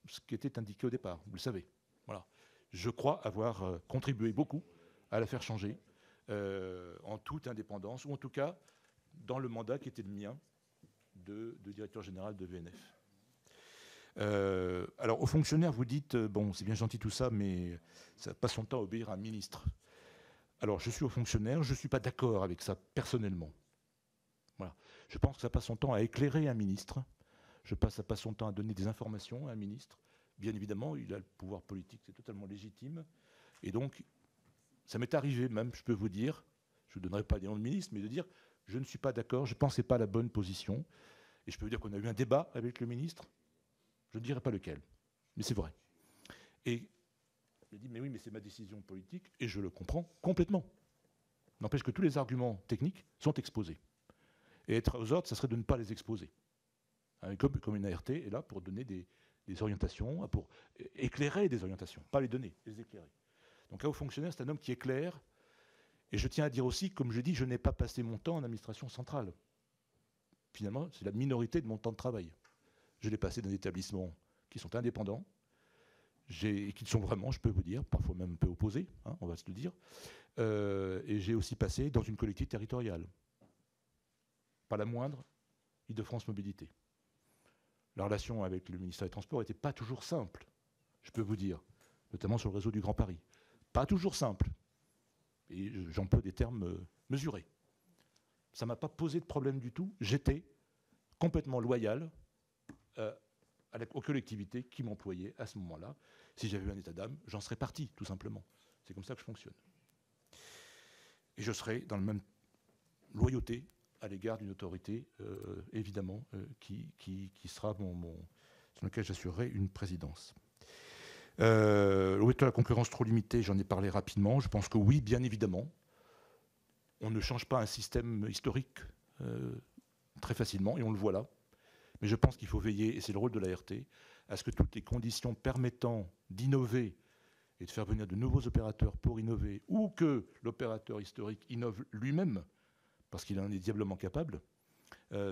ce qui était indiqué au départ, vous le savez. Voilà. Je crois avoir contribué beaucoup à la faire changer en toute indépendance, ou en tout cas dans le mandat qui était le mien de directeur général de VNF. Alors, aux fonctionnaires, vous dites, bon, c'est bien gentil tout ça, mais ça passe son temps à obéir à un ministre. Alors, je suis aux fonctionnaires, je ne suis pas d'accord avec ça, personnellement. Voilà. Je pense que ça passe son temps à éclairer un ministre. Ça passe son temps à donner des informations à un ministre. Bien évidemment, il a le pouvoir politique, c'est totalement légitime. Et donc, ça m'est arrivé même, je peux vous dire, je ne donnerai pas des noms de ministres, mais de dire, je ne suis pas d'accord, je ne pensais pas à la bonne position. Et je peux vous dire qu'on a eu un débat avec le ministre. Je ne dirai pas lequel, mais c'est vrai. Et il a dit, mais oui, mais c'est ma décision politique, et je le comprends complètement. N'empêche que tous les arguments techniques sont exposés. Et être aux ordres, ça serait de ne pas les exposer. Comme une ART est là pour donner des orientations, pour éclairer des orientations, pas les donner, les éclairer. Donc un haut fonctionnaire, c'est un homme qui éclaire. Et je tiens à dire aussi, comme je dis, je n'ai pas passé mon temps en administration centrale. Finalement, c'est la minorité de mon temps de travail. Je l'ai passé dans des établissements qui sont indépendants, et qui sont vraiment, je peux vous dire, parfois même un peu opposés, hein, on va se le dire. Et j'ai aussi passé dans une collectivité territoriale. Pas la moindre, Île-de-France Mobilité. La relation avec le ministère des Transports n'était pas toujours simple, je peux vous dire, notamment sur le réseau du Grand Paris. Pas toujours simple. Et j'emploie des termes mesurés. Ça ne m'a pas posé de problème du tout. J'étais complètement loyal aux collectivités qui m'employaient à ce moment-là. Si j'avais eu un état d'âme, j'en serais parti, tout simplement. C'est comme ça que je fonctionne. Et je serai dans la même loyauté à l'égard d'une autorité, évidemment, qui sera sur laquelle j'assurerai une présidence. L'ouverture à la concurrence trop limitée, j'en ai parlé rapidement. Je pense que oui, bien évidemment. On ne change pas un système historique très facilement, et on le voit là. Mais je pense qu'il faut veiller, et c'est le rôle de l'ART, à ce que toutes les conditions permettant d'innover et de faire venir de nouveaux opérateurs pour innover, ou que l'opérateur historique innove lui-même, parce qu'il en est diablement capable,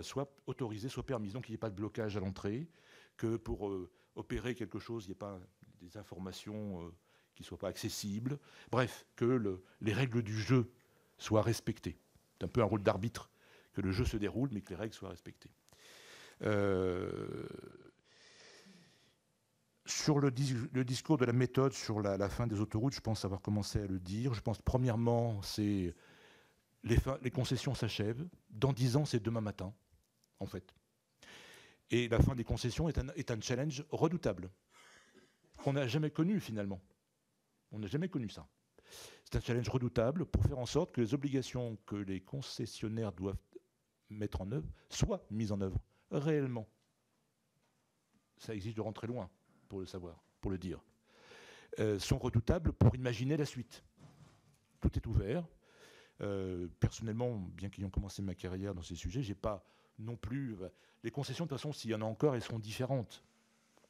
soient autorisées, soient permises. Donc il n'y ait pas de blocage à l'entrée, que pour opérer quelque chose, il n'y ait pas des informations qui ne soient pas accessibles. Bref, que les règles du jeu soient respectées. C'est un peu un rôle d'arbitre, que le jeu se déroule, mais que les règles soient respectées. Sur le discours de la méthode sur la fin des autoroutes, je pense avoir commencé à le dire. Je pense, premièrement, c'est les concessions s'achèvent. Dans 10 ans, c'est demain matin, en fait. Et la fin des concessions est un challenge redoutable, qu'on n'a jamais connu, finalement. On n'a jamais connu ça. C'est un challenge redoutable pour faire en sorte que les obligations que les concessionnaires doivent mettre en œuvre soient mises en œuvre réellement. Ça exige de rentrer loin pour le savoir, pour le dire. Sont redoutables pour imaginer la suite. Tout est ouvert. Personnellement, bien qu'ayant commencé ma carrière dans ces sujets, j'ai pas non plus... Les concessions, de toute façon, s'il y en a encore, elles seront différentes.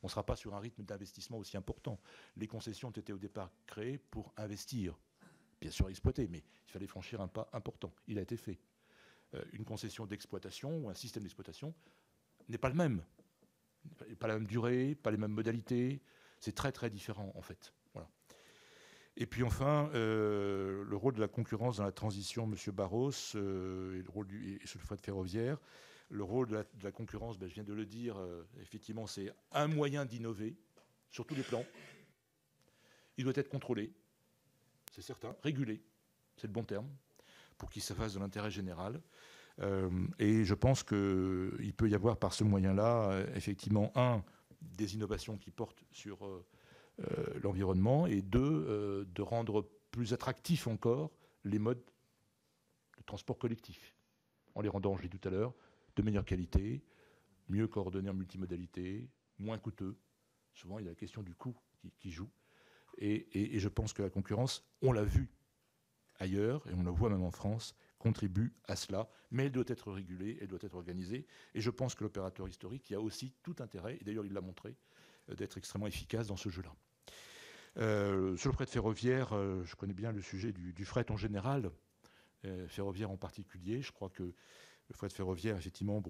On ne sera pas sur un rythme d'investissement aussi important. Les concessions ont été au départ créées pour investir, bien sûr exploiter, mais il fallait franchir un pas important. Il a été fait. Une concession d'exploitation ou un système d'exploitation n'est pas le même. Pas la même durée, pas les mêmes modalités. C'est très très différent en fait. Voilà. Et puis enfin, le rôle de la concurrence dans la transition, M. Barros, et le rôle sur le fret ferroviaire. Le rôle de la concurrence, je viens de le dire, effectivement, c'est un moyen d'innover sur tous les plans. Il doit être contrôlé, c'est certain, régulé, c'est le bon terme, pour qu'il se fasse de l'intérêt général. Et je pense qu'il peut y avoir par ce moyen-là, effectivement, des innovations qui portent sur l'environnement, et de rendre plus attractifs encore les modes de transport collectif, en les rendant, je l'ai dit tout à l'heure, de meilleure qualité, mieux coordonnés en multimodalité, moins coûteux. Souvent, il y a la question du coût qui joue. Et je pense que la concurrence, on l'a vu ailleurs, et on la voit même en France, contribue à cela, mais elle doit être régulée, elle doit être organisée. Et je pense que l'opérateur historique y a aussi tout intérêt, et d'ailleurs il l'a montré, d'être extrêmement efficace dans ce jeu-là. Sur le fret ferroviaire, je connais bien le sujet du fret en général, ferroviaire en particulier. Je crois que le fret ferroviaire, effectivement,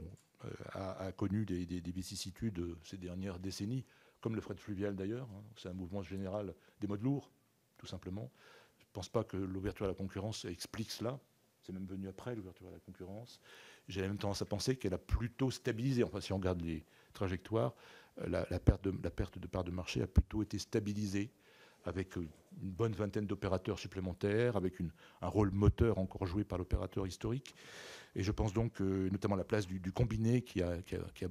a connu des vicissitudes ces dernières décennies, comme le fret fluvial d'ailleurs. C'est un mouvement général des modes lourds, tout simplement. Je ne pense pas que l'ouverture à la concurrence explique cela. C'est même venu après l'ouverture à la concurrence. J'ai la même tendance à penser qu'elle a plutôt stabilisé. Enfin, si on regarde les trajectoire, la perte de part de marché a plutôt été stabilisée, avec une bonne vingtaine d'opérateurs supplémentaires, avec un rôle moteur encore joué par l'opérateur historique. Et je pense donc notamment la place du combiné qui a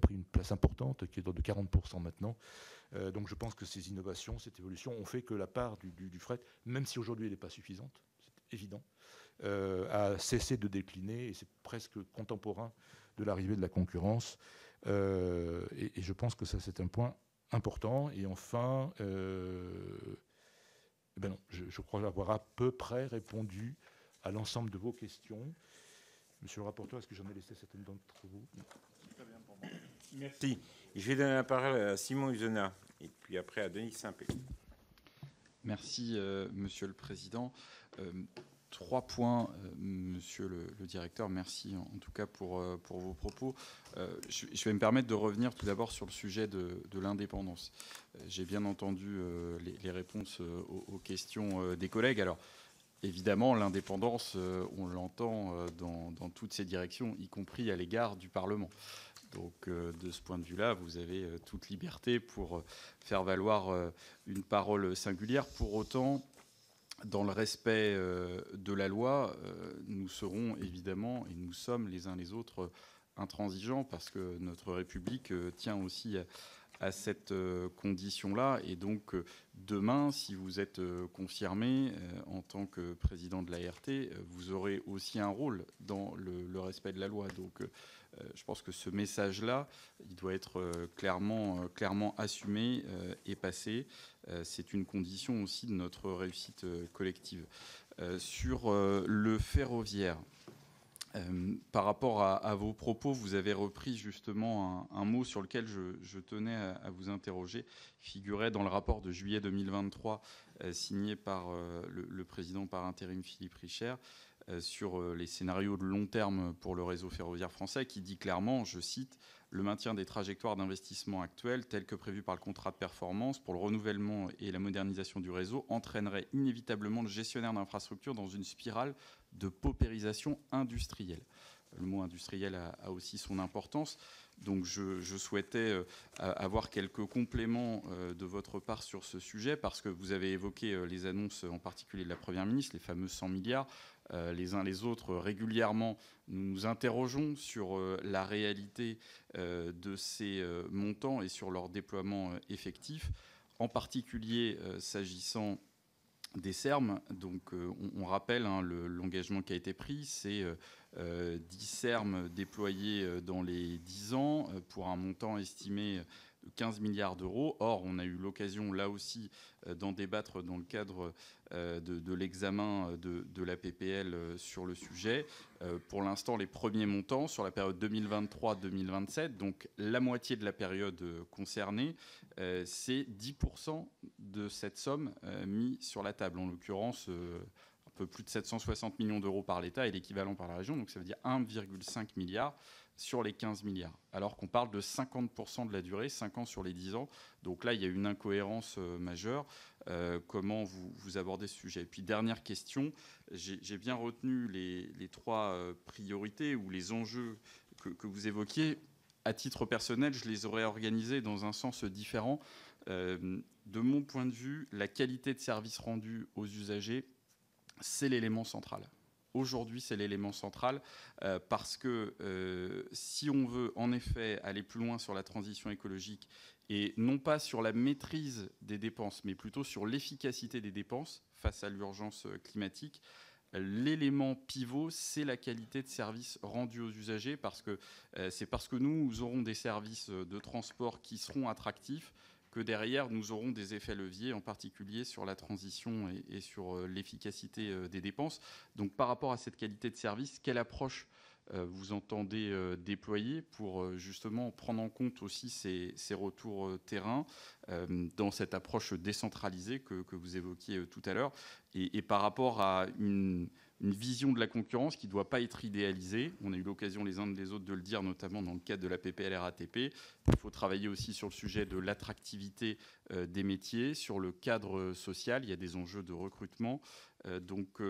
pris une place importante, qui est de 40% maintenant. Donc je pense que ces innovations, cette évolution ont fait que la part du fret, même si aujourd'hui elle n'est pas suffisante, c'est évident, a cessé de décliner et c'est presque contemporain de l'arrivée de la concurrence. Et je pense que ça c'est un point important. Et enfin, non, je crois avoir à peu près répondu à l'ensemble de vos questions. Monsieur le rapporteur, est-ce que j'en ai laissé certaines d'entre vous? Très bien pour moi. Merci. Je vais donner la parole à Simon Uzena et puis après à Denis Saint-Pé. Merci, Monsieur le Président. 3 points, Monsieur le Directeur. Merci en tout cas pour vos propos. Je vais me permettre de revenir tout d'abord sur le sujet de l'indépendance. J'ai bien entendu les réponses aux questions des collègues. Alors, évidemment, l'indépendance, on l'entend dans toutes ces directions, y compris à l'égard du Parlement. Donc, de ce point de vue-là, vous avez toute liberté pour faire valoir une parole singulière. Pour autant, dans le respect de la loi, nous serons évidemment, et nous sommes les uns les autres, intransigeants, parce que notre République tient aussi à cette condition-là. Et donc, demain, si vous êtes confirmé en tant que président de l'ART, vous aurez aussi un rôle dans le respect de la loi. Donc, je pense que ce message-là, il doit être clairement assumé et passé. C'est une condition aussi de notre réussite collective. Sur le ferroviaire, par rapport à vos propos, vous avez repris justement un mot sur lequel je tenais à vous interroger. Il figurait dans le rapport de juillet 2023 signé par le président par intérim Philippe Richert sur les scénarios de long terme pour le réseau ferroviaire français, qui dit clairement, je cite, « Le maintien des trajectoires d'investissement actuelles, telles que prévues par le contrat de performance pour le renouvellement et la modernisation du réseau, entraînerait inévitablement le gestionnaire d'infrastructures dans une spirale de paupérisation industrielle. » Le mot industriel a aussi son importance. Donc je souhaitais avoir quelques compléments de votre part sur ce sujet, parce que vous avez évoqué les annonces en particulier de la Première ministre, les fameux 100 milliards. Les uns les autres, régulièrement, nous nous interrogeons sur la réalité de ces montants et sur leur déploiement effectif, en particulier s'agissant des Serm. Donc on rappelle l'engagement qui a été pris, c'est 10 Serm déployés dans les 10 ans pour un montant estimé de 15 milliards d'euros. Or, on a eu l'occasion là aussi d'en débattre dans le cadre de l'examen de la PPL sur le sujet. Pour l'instant, les premiers montants sur la période 2023-2027, donc la moitié de la période concernée, c'est 10% de cette somme mise sur la table. En l'occurrence, un peu plus de 760 millions d'euros par l'État et l'équivalent par la région. Donc ça veut dire 1,5 milliard sur les 15 milliards. Alors qu'on parle de 50% de la durée, 5 ans sur les 10 ans. Donc là, il y a une incohérence majeure. Comment vous abordez ce sujet? Et puis dernière question, j'ai bien retenu les 3 priorités ou les enjeux que vous évoquiez. À titre personnel, je les aurais organisés dans un sens différent. De mon point de vue, la qualité de service rendu aux usagers, c'est l'élément central. Aujourd'hui, c'est l'élément central parce que si on veut en effet aller plus loin sur la transition écologique et non pas sur la maîtrise des dépenses, mais plutôt sur l'efficacité des dépenses face à l'urgence climatique, l'élément pivot, c'est la qualité de service rendu aux usagers, parce que c'est parce que nous aurons des services de transport qui seront attractifs que derrière, nous aurons des effets leviers, en particulier sur la transition et sur l'efficacité des dépenses. Donc, par rapport à cette qualité de service, quelle approche vous entendez déployer pour justement prendre en compte aussi ces retours terrain dans cette approche décentralisée que vous évoquiez tout à l'heure, et par rapport à une vision de la concurrence qui ne doit pas être idéalisée. On a eu l'occasion les uns des autres de le dire, notamment dans le cadre de la PPL RATP. Il faut travailler aussi sur le sujet de l'attractivité des métiers, sur le cadre social. Il y a des enjeux de recrutement. Donc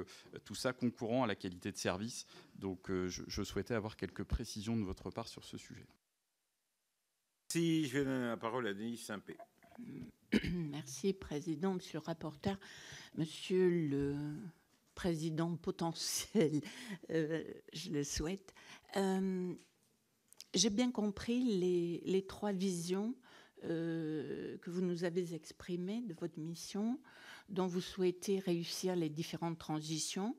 tout ça concourant à la qualité de service. Donc je souhaitais avoir quelques précisions de votre part sur ce sujet. Merci. Je vais donner la parole à Denise Saint-Pé. Merci, Président, Monsieur le rapporteur, Monsieur le Président potentiel, je le souhaite. J'ai bien compris les trois visions que vous nous avez exprimées de votre mission, dont vous souhaitez réussir les différentes transitions,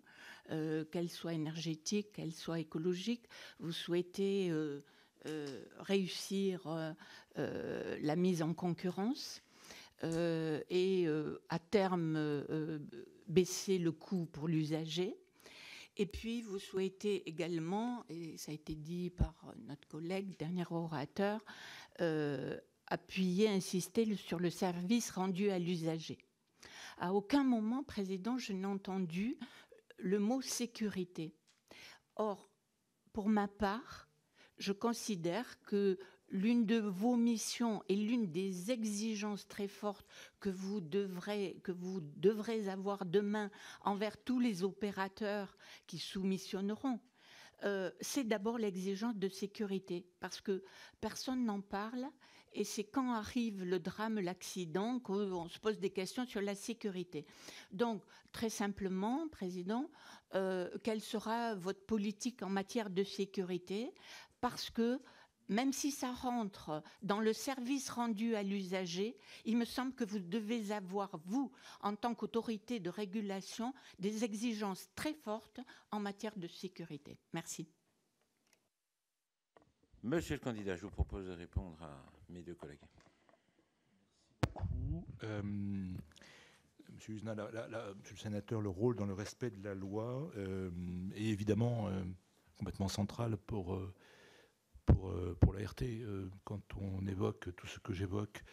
qu'elles soient énergétiques, qu'elles soient écologiques. Vous souhaitez réussir la mise en concurrence et à terme baisser le coût pour l'usager. Et puis vous souhaitez également, et ça a été dit par notre collègue, dernier orateur, appuyer, insister sur le service rendu à l'usager. À aucun moment, Président, je n'ai entendu le mot sécurité. Or, pour ma part, je considère que l'une de vos missions et l'une des exigences très fortes que vous devrez avoir demain envers tous les opérateurs qui soumissionneront, c'est d'abord l'exigence de sécurité, parce que personne n'en parle, et c'est quand arrive le drame, l'accident, qu'on se pose des questions sur la sécurité. Donc, très simplement, Président, quelle sera votre politique en matière de sécurité? Parce que même si ça rentre dans le service rendu à l'usager, il me semble que vous devez avoir, vous, en tant qu'autorité de régulation, des exigences très fortes en matière de sécurité. Merci. Monsieur le candidat, je vous propose de répondre à mes deux collègues. Monsieur Uzna, monsieur le sénateur, le rôle dans le respect de la loi est évidemment complètement central pour la RT. Quand on évoque tout ce que j'évoque,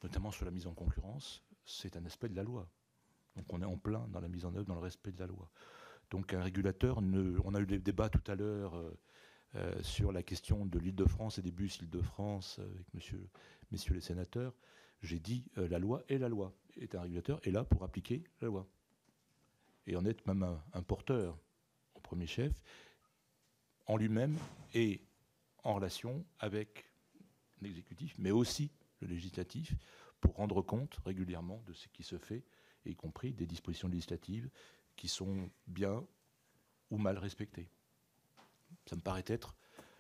notamment sur la mise en concurrence, c'est un aspect de la loi. Donc on est en plein dans la mise en œuvre, dans le respect de la loi. Donc un régulateur, on a eu des débats tout à l'heure sur la question de l'Île-de-France et des bus Île-de-France avec messieurs les sénateurs. J'ai dit la loi est la loi. Et un régulateur est là pour appliquer la loi. Et en être même un porteur, au premier chef, en lui-même et en relation avec l'exécutif, mais aussi le législatif, pour rendre compte régulièrement de ce qui se fait, y compris des dispositions législatives qui sont bien ou mal respectées. Ça me paraît être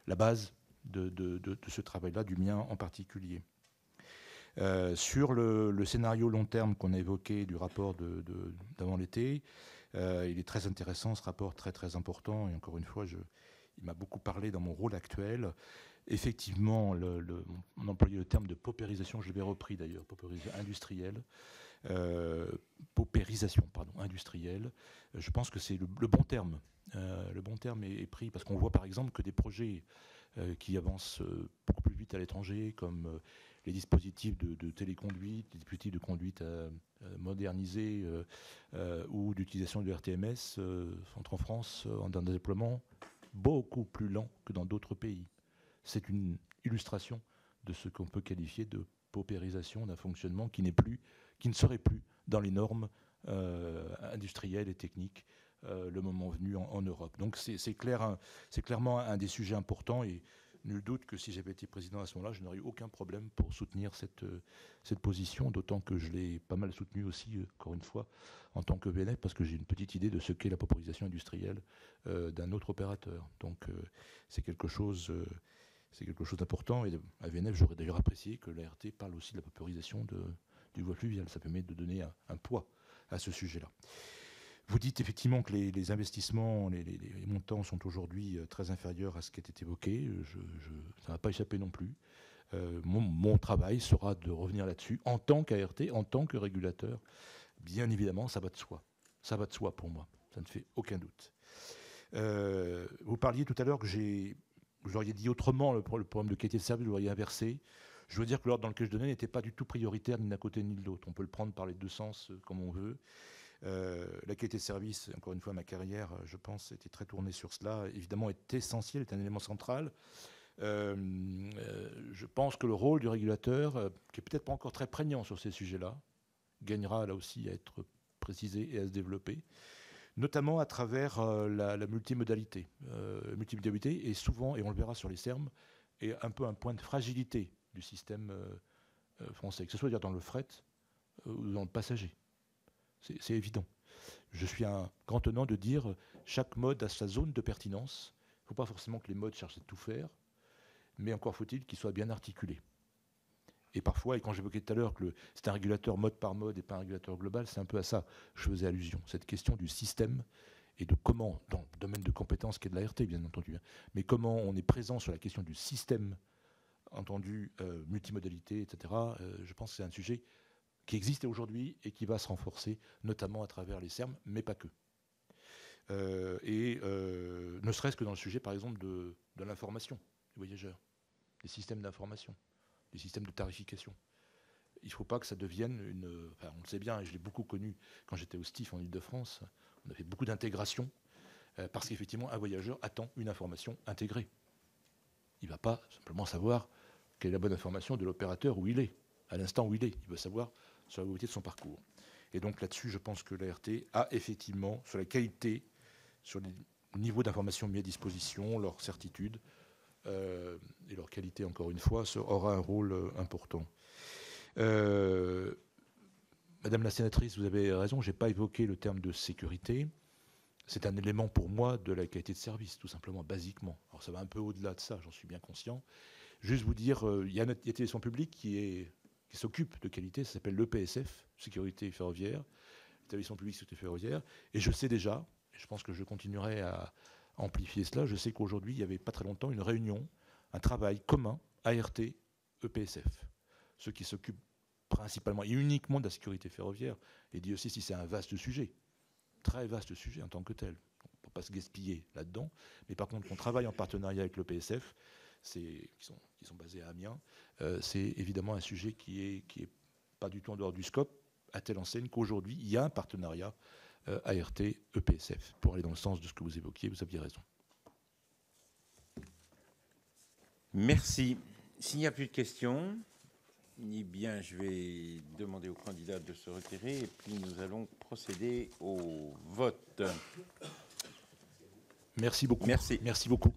la base de ce travail-là, du mien en particulier. Sur le scénario long terme qu'on a évoqué du rapport d'avant l'été, il est très intéressant, ce rapport très très important, et encore une fois, il m'a beaucoup parlé dans mon rôle actuel. Effectivement, on employait le terme de paupérisation, je l'avais repris d'ailleurs, paupérisation industrielle. Industrielle. Je pense que c'est le bon terme. Le bon terme est pris parce qu'on voit par exemple que des projets qui avancent beaucoup plus vite à l'étranger, comme les dispositifs de téléconduite, les dispositifs de conduite modernisés ou d'utilisation de RTMS sont en France dans un déploiement beaucoup plus lent que dans d'autres pays. C'est une illustration de ce qu'on peut qualifier de paupérisation d'un fonctionnement qui ne serait plus dans les normes industrielles et techniques le moment venu en Europe. Donc c'est clairement un des sujets importants, et nul doute que si j'avais été président à ce moment-là, je n'aurais eu aucun problème pour soutenir cette position, d'autant que je l'ai pas mal soutenue aussi, encore une fois, en tant que VNF, parce que j'ai une petite idée de ce qu'est la paupérisation industrielle d'un autre opérateur. Donc c'est quelque chose d'important, et à VNF, j'aurais d'ailleurs apprécié que l'ART parle aussi de la paupérisation du voie fluviale. Ça permet de donner un poids à ce sujet-là. Vous dites effectivement que les investissements, les montants sont aujourd'hui très inférieurs à ce qui était évoqué. Ça n'a pas échappé non plus. Mon travail sera de revenir là-dessus en tant qu'ART, en tant que régulateur. Bien évidemment, ça va de soi. Ça va de soi pour moi. Ça ne fait aucun doute. Vous parliez tout à l'heure que vous auriez dit autrement le problème de qualité de service, vous l'auriez inversé. Je veux dire que l'ordre dans lequel je donnais n'était pas du tout prioritaire ni d'un côté ni de l'autre. On peut le prendre par les deux sens comme on veut. La qualité de service, encore une fois, ma carrière, je pense, était très tournée sur cela, évidemment, est essentiel, est un élément central. Je pense que le rôle du régulateur, qui est peut-être pas encore très prégnant sur ces sujets-là, gagnera là aussi à être précisé et à se développer, notamment à travers la multimodalité. Multimodalité est souvent, et on le verra sur les SERM, est un peu un point de fragilité du système français, que ce soit dans le fret ou dans le passager. C'est évident. Je suis un grand tenant de dire chaque mode a sa zone de pertinence. Il ne faut pas forcément que les modes cherchent à tout faire, mais encore faut-il qu'ils soient bien articulés. Et parfois, et quand j'évoquais tout à l'heure que c'est un régulateur mode par mode et pas un régulateur global, c'est un peu à ça que je faisais allusion. Cette question du système et de comment, dans le domaine de compétences qui est de l'ART, bien entendu, mais comment on est présent sur la question du système, entendu, multimodalité, etc. Je pense que c'est un sujet qui existe aujourd'hui et qui va se renforcer, notamment à travers les CERM, mais pas que. Ne serait-ce que dans le sujet, par exemple, de l'information des voyageurs, des systèmes d'information, des systèmes de tarification. Il ne faut pas que ça devienne une... Enfin, on le sait bien, et je l'ai beaucoup connu quand j'étais au STIF en Ile-de-France, on a fait beaucoup d'intégration, parce qu'effectivement, un voyageur attend une information intégrée. Il ne va pas simplement savoir quelle est la bonne information de l'opérateur où il est, à l'instant où il est. Il veut savoir sur la globalité de son parcours. Et donc là-dessus, je pense que l'ART a effectivement, sur la qualité, sur les niveaux d'information mis à disposition, leur certitude et leur qualité, encore une fois, aura un rôle important. Madame la sénatrice, vous avez raison, je n'ai pas évoqué le terme de sécurité. C'est un élément pour moi de la qualité de service, tout simplement, basiquement. Alors ça va un peu au-delà de ça, j'en suis bien conscient. Juste vous dire, il y a une télévision publique qui s'occupe de qualité, ça s'appelle l'EPSF, Sécurité ferroviaire, l'établissement public de sécurité ferroviaire, et je sais déjà, et je pense que je continuerai à amplifier cela, je sais qu'aujourd'hui, il n'y avait pas très longtemps une réunion, un travail commun, ART, EPSF, ceux qui s'occupent principalement et uniquement de la sécurité ferroviaire, et Dieu sait si c'est un vaste sujet, très vaste sujet en tant que tel. On ne peut pas se gaspiller là-dedans, mais par contre, on travaille en partenariat avec l'EPSF, qui sont basés à Amiens, c'est évidemment un sujet qui est pas du tout en dehors du scope, à telle enseigne qu'aujourd'hui, il y a un partenariat ART-EPSF. Pour aller dans le sens de ce que vous évoquiez, vous aviez raison. Merci. S'il n'y a plus de questions, eh bien, je vais demander aux candidats de se retirer et puis nous allons procéder au vote. Merci beaucoup. Merci. Merci beaucoup.